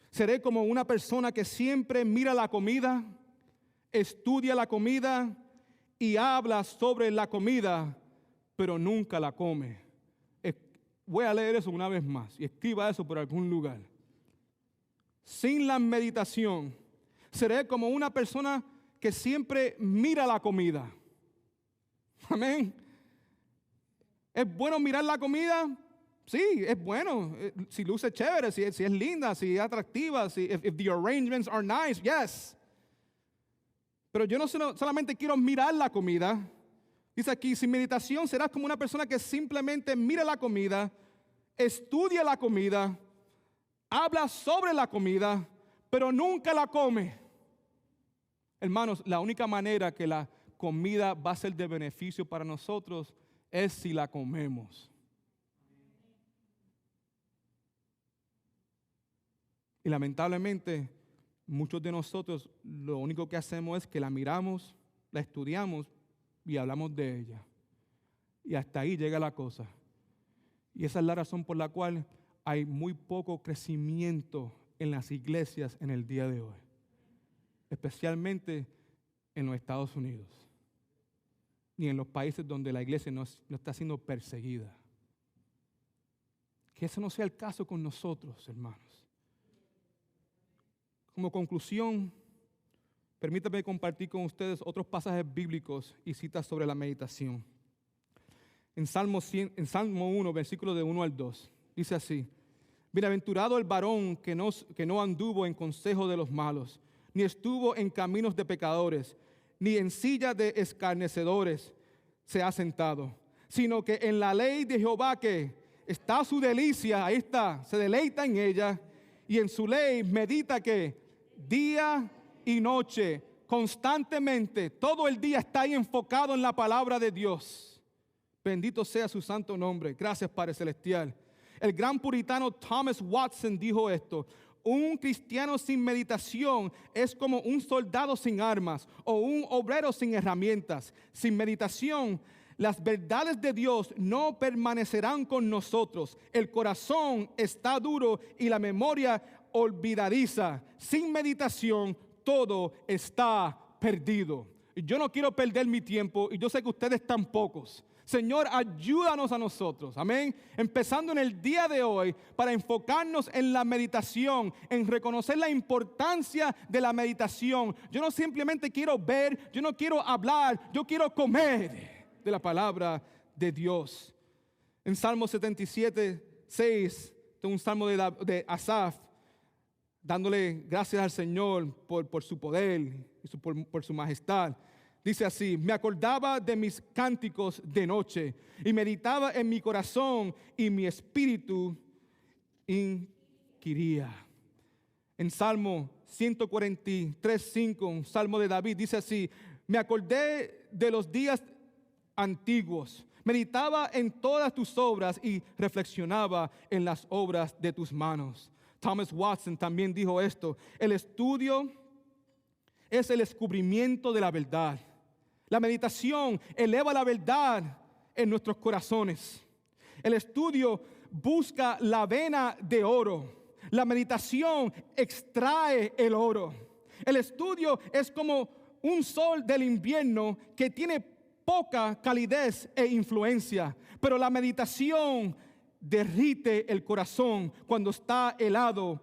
seré como una persona que siempre mira la comida, estudia la comida y habla sobre la comida, pero nunca la come. Voy a leer eso una vez más y escriba eso por algún lugar. Sin la meditación, seré como una persona que siempre mira la comida. Amén. ¿Es bueno mirar la comida? Sí, es bueno. Si luce chévere, si es linda, si es atractiva, if the arrangements are nice, yes. Pero yo no solamente quiero mirar la comida. Dice aquí, sin meditación serás como una persona que simplemente mira la comida, estudia la comida, habla sobre la comida, pero nunca la come. Hermanos, la única manera que la comida va a ser de beneficio para nosotros es si la comemos. Y lamentablemente, muchos de nosotros lo único que hacemos es que la miramos, la estudiamos y hablamos de ella. Y hasta ahí llega la cosa. Y esa es la razón por la cual hay muy poco crecimiento en las iglesias en el día de hoy, especialmente en los Estados Unidos y en los países donde la iglesia no está siendo perseguida. Que ese no sea el caso con nosotros, hermanos. Como conclusión, permítame compartir con ustedes otros pasajes bíblicos y citas sobre la meditación. En Salmo 1, versículos de 1 al 2, dice así: Bienaventurado el varón que no anduvo en consejo de los malos, ni estuvo en caminos de pecadores, ni en silla de escarnecedores se ha sentado, sino que en la ley de Jehová que está su delicia, ahí está, se deleita en ella, y en su ley medita que día y noche, constantemente, todo el día está ahí enfocado en la palabra de Dios. Bendito sea su santo nombre. Gracias, Padre Celestial. El gran puritano Thomas Watson dijo esto: un cristiano sin meditación es como un soldado sin armas o un obrero sin herramientas. Sin meditación, las verdades de Dios no permanecerán con nosotros. El corazón está duro y la memoria olvidadiza. Sin meditación, todo está perdido. Yo no quiero perder mi tiempo y yo sé que ustedes tampoco. Señor, ayúdanos a nosotros, amén, empezando en el día de hoy para enfocarnos en la meditación, en reconocer la importancia de la meditación. Yo no simplemente quiero ver, yo no quiero hablar, yo quiero comer de la palabra de Dios. En Salmo 77, 6, un salmo de Asaf, dándole gracias al Señor por su poder y por su majestad. Dice así: me acordaba de mis cánticos de noche y meditaba en mi corazón y mi espíritu inquiría. En Salmo 143:5, un salmo de David, dice así: me acordé de los días antiguos, meditaba en todas tus obras y reflexionaba en las obras de tus manos. Thomas Watson también dijo esto: el estudio es el descubrimiento de la verdad. La meditación eleva la verdad en nuestros corazones. El estudio busca la vena de oro. La meditación extrae el oro. El estudio es como un sol del invierno que tiene poca calidez e influencia, pero la meditación derrite el corazón cuando está helado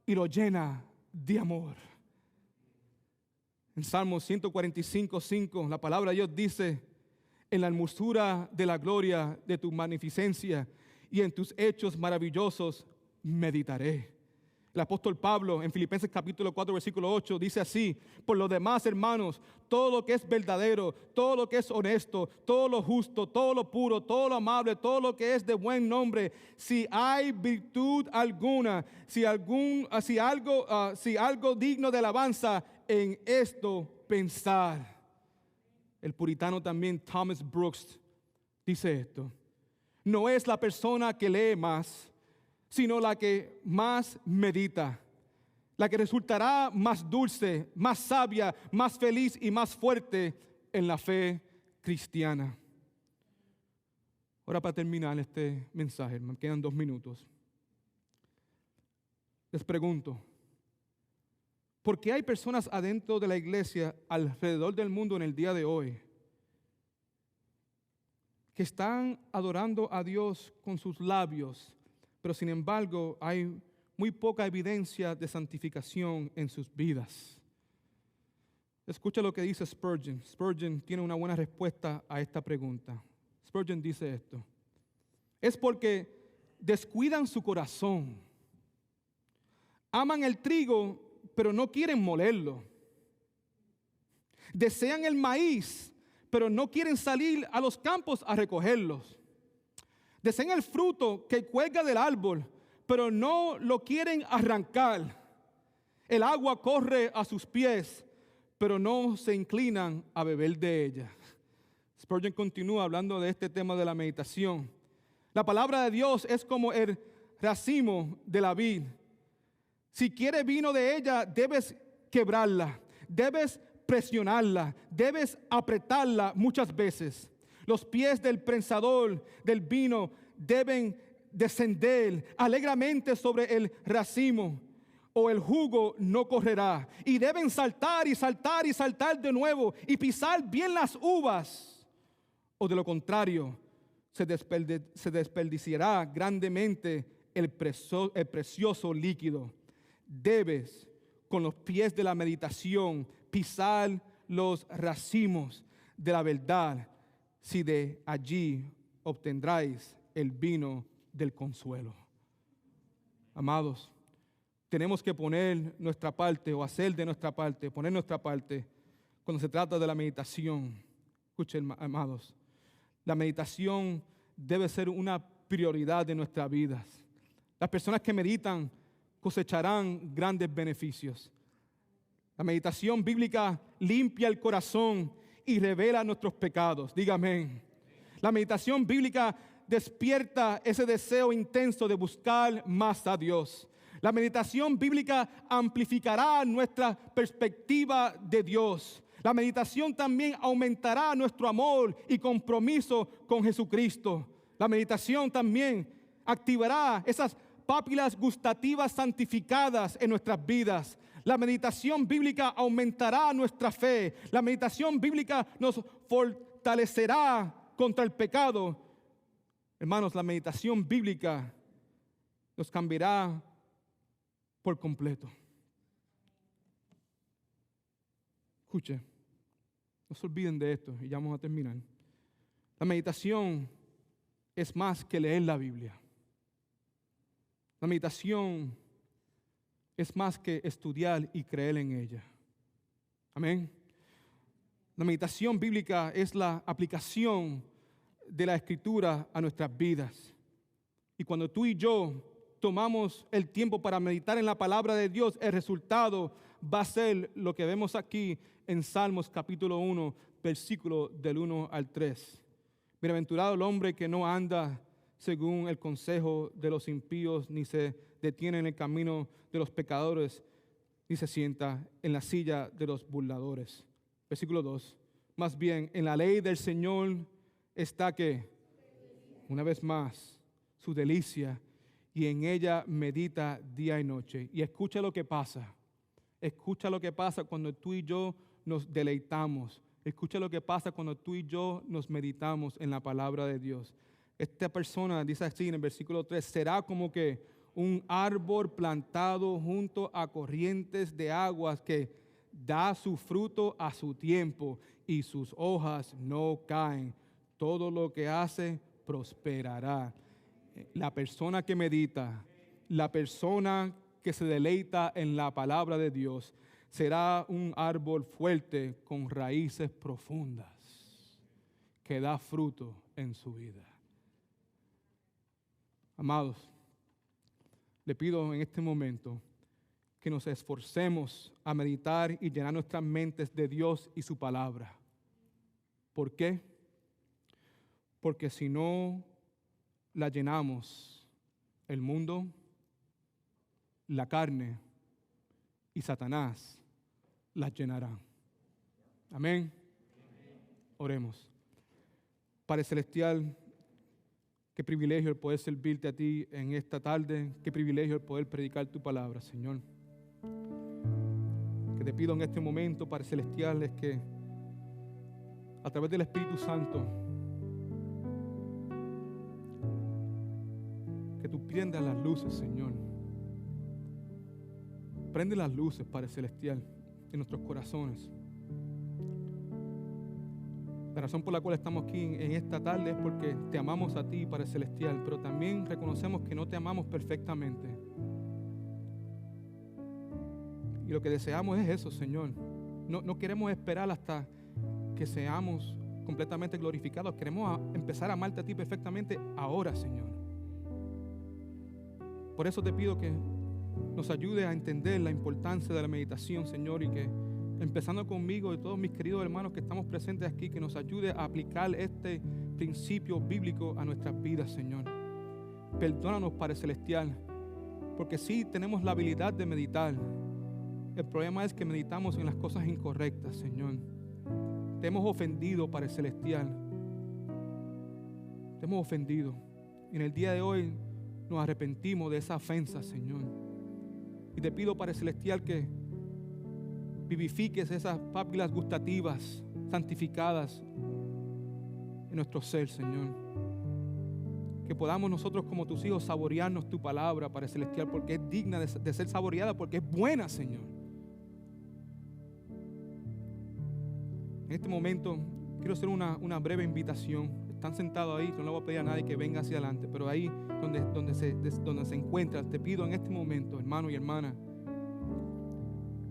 y lo llena de amor. En Salmos 145:5, la palabra de Dios dice: en la hermosura de la gloria de tu magnificencia y en tus hechos maravillosos meditaré. El apóstol Pablo en Filipenses capítulo 4 versículo 8 dice así: por lo demás, hermanos, todo lo que es verdadero, todo lo que es honesto, todo lo justo, todo lo puro, todo lo amable, todo lo que es de buen nombre, si hay virtud alguna, si algo digno de alabanza, en esto pensar. El puritano también Thomas Brooks dice esto: no es la persona que lee más, sino la que más medita, la que resultará más dulce, más sabia, más feliz y más fuerte en la fe cristiana. Ahora, para terminar este mensaje, me quedan 2 minutos. Les pregunto, ¿por qué hay personas adentro de la iglesia alrededor del mundo en el día de hoy que están adorando a Dios con sus labios, pero sin embargo hay muy poca evidencia de santificación en sus vidas? Escucha lo que dice Spurgeon. Spurgeon tiene una buena respuesta a esta pregunta. Spurgeon dice esto: es porque descuidan su corazón. Aman el trigo, pero no quieren molerlo. Desean el maíz, pero no quieren salir a los campos a recogerlos. Desean el fruto que cuelga del árbol, pero no lo quieren arrancar. El agua corre a sus pies, pero no se inclinan a beber de ella. Spurgeon continúa hablando de este tema de la meditación. La palabra de Dios es como el racimo de la vid. Si quieres vino de ella, debes quebrarla, debes presionarla, debes apretarla muchas veces. Los pies del prensador del vino deben descender alegremente sobre el racimo, o el jugo no correrá. Y deben saltar y saltar y saltar de nuevo y pisar bien las uvas, o de lo contrario se desperdiciará grandemente el precioso líquido. Debes, con los pies de la meditación, pisar los racimos de la verdad, si de allí obtendráis el vino del consuelo. Amados, tenemos que poner nuestra parte, o hacer de nuestra parte, poner nuestra parte cuando se trata de la meditación. Escuchen, amados, la meditación debe ser una prioridad de nuestras vidas. Las personas que meditan cosecharán grandes beneficios. La meditación bíblica limpia el corazón y revela nuestros pecados. Dígame. La meditación bíblica despierta ese deseo intenso de buscar más a Dios. La meditación bíblica amplificará nuestra perspectiva de Dios. La meditación también aumentará nuestro amor y compromiso con Jesucristo. La meditación también activará esas papilas gustativas santificadas en nuestras vidas. La meditación bíblica aumentará nuestra fe. La meditación bíblica nos fortalecerá contra el pecado. Hermanos, la meditación bíblica nos cambiará por completo. Escuche, no se olviden de esto y ya vamos a terminar. La meditación es más que leer la Biblia. La meditación es más que estudiar y creer en ella. Amén. La meditación bíblica es la aplicación de la Escritura a nuestras vidas. Y cuando tú y yo tomamos el tiempo para meditar en la palabra de Dios, el resultado va a ser lo que vemos aquí en Salmos capítulo 1, versículo del 1 al 3. Bienaventurado el hombre que no anda según el consejo de los impíos, ni se detiene en el camino de los pecadores, ni se sienta en la silla de los burladores. Versículo 2. Más bien, en la ley del Señor está que, una vez más, su delicia, y en ella medita día y noche. Y escucha lo que pasa. Escucha lo que pasa cuando tú y yo nos deleitamos. Escucha lo que pasa cuando tú y yo nos meditamos en la palabra de Dios. Esta persona dice así en el versículo 3, será como que un árbol plantado junto a corrientes de aguas que da su fruto a su tiempo y sus hojas no caen. Todo lo que hace prosperará. La persona que medita, la persona que se deleita en la palabra de Dios, será un árbol fuerte con raíces profundas que da fruto en su vida. Amados, le pido en este momento que nos esforcemos a meditar y llenar nuestras mentes de Dios y su palabra. ¿Por qué? Porque si no la llenamos, el mundo, la carne y Satanás las llenarán. Amén. Oremos. Padre Celestial, qué privilegio el poder servirte a ti en esta tarde. Qué privilegio el poder predicar tu palabra, Señor. Que te pido en este momento, Padre Celestial, es que a través del Espíritu Santo, que tú prendas las luces, Señor. Prende las luces, Padre Celestial, en nuestros corazones. La razón por la cual estamos aquí en esta tarde es porque te amamos a ti, Padre Celestial, pero también reconocemos que no te amamos perfectamente. Y lo que deseamos es eso, Señor. No queremos esperar hasta que seamos completamente glorificados. Queremos empezar a amarte a ti perfectamente ahora, Señor. Por eso te pido que nos ayude a entender la importancia de la meditación, Señor, y que empezando conmigo y todos mis queridos hermanos que estamos presentes aquí, que nos ayude a aplicar este principio bíblico a nuestras vidas, Señor. Perdónanos, Padre Celestial, porque sí tenemos la habilidad de meditar. El problema es que meditamos en las cosas incorrectas, Señor. Te hemos ofendido, Padre Celestial. Te hemos ofendido. Y en el día de hoy nos arrepentimos de esa ofensa, Señor. Y te pido, Padre Celestial, que vivifiques esas papilas gustativas santificadas en nuestro ser, Señor. Que podamos nosotros como tus hijos saborearnos tu palabra, Padre Celestial, porque es digna de ser saboreada, porque es buena, Señor. En este momento quiero hacer una breve invitación. Están sentados ahí, no le voy a pedir a nadie que venga hacia adelante, pero ahí donde se encuentra, te pido en este momento, hermano y hermana,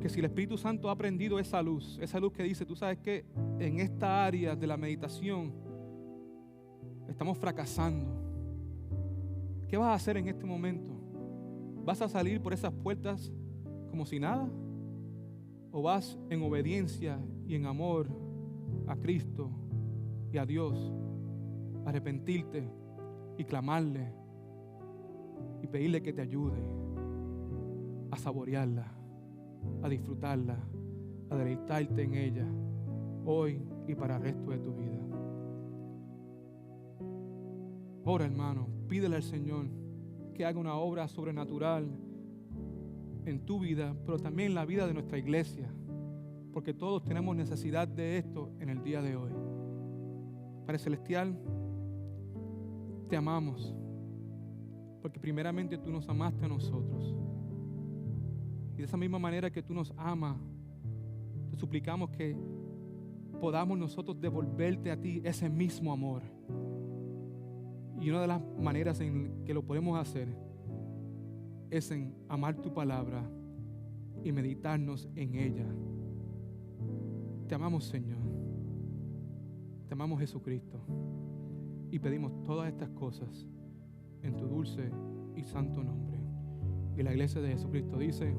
que si el Espíritu Santo ha prendido esa luz que dice, tú sabes que en esta área de la meditación estamos fracasando. ¿Qué vas a hacer en este momento? ¿Vas a salir por esas puertas como si nada? ¿O vas en obediencia y en amor a Cristo y a Dios, a arrepentirte y clamarle y pedirle que te ayude a saborearla, a disfrutarla, a deleitarte en ella hoy y para el resto de tu vida? Ora, hermano, pídele al Señor que haga una obra sobrenatural en tu vida, pero también en la vida de nuestra iglesia, porque todos tenemos necesidad de esto en el día de hoy. Padre Celestial, te amamos, porque primeramente tú nos amaste a nosotros. Y de esa misma manera que tú nos amas, te suplicamos que podamos nosotros devolverte a ti ese mismo amor. Y una de las maneras en que lo podemos hacer es en amar tu palabra y meditarnos en ella. Te amamos, Señor. Te amamos, Jesucristo. Y pedimos todas estas cosas en tu dulce y santo nombre. Y la iglesia de Jesucristo dice...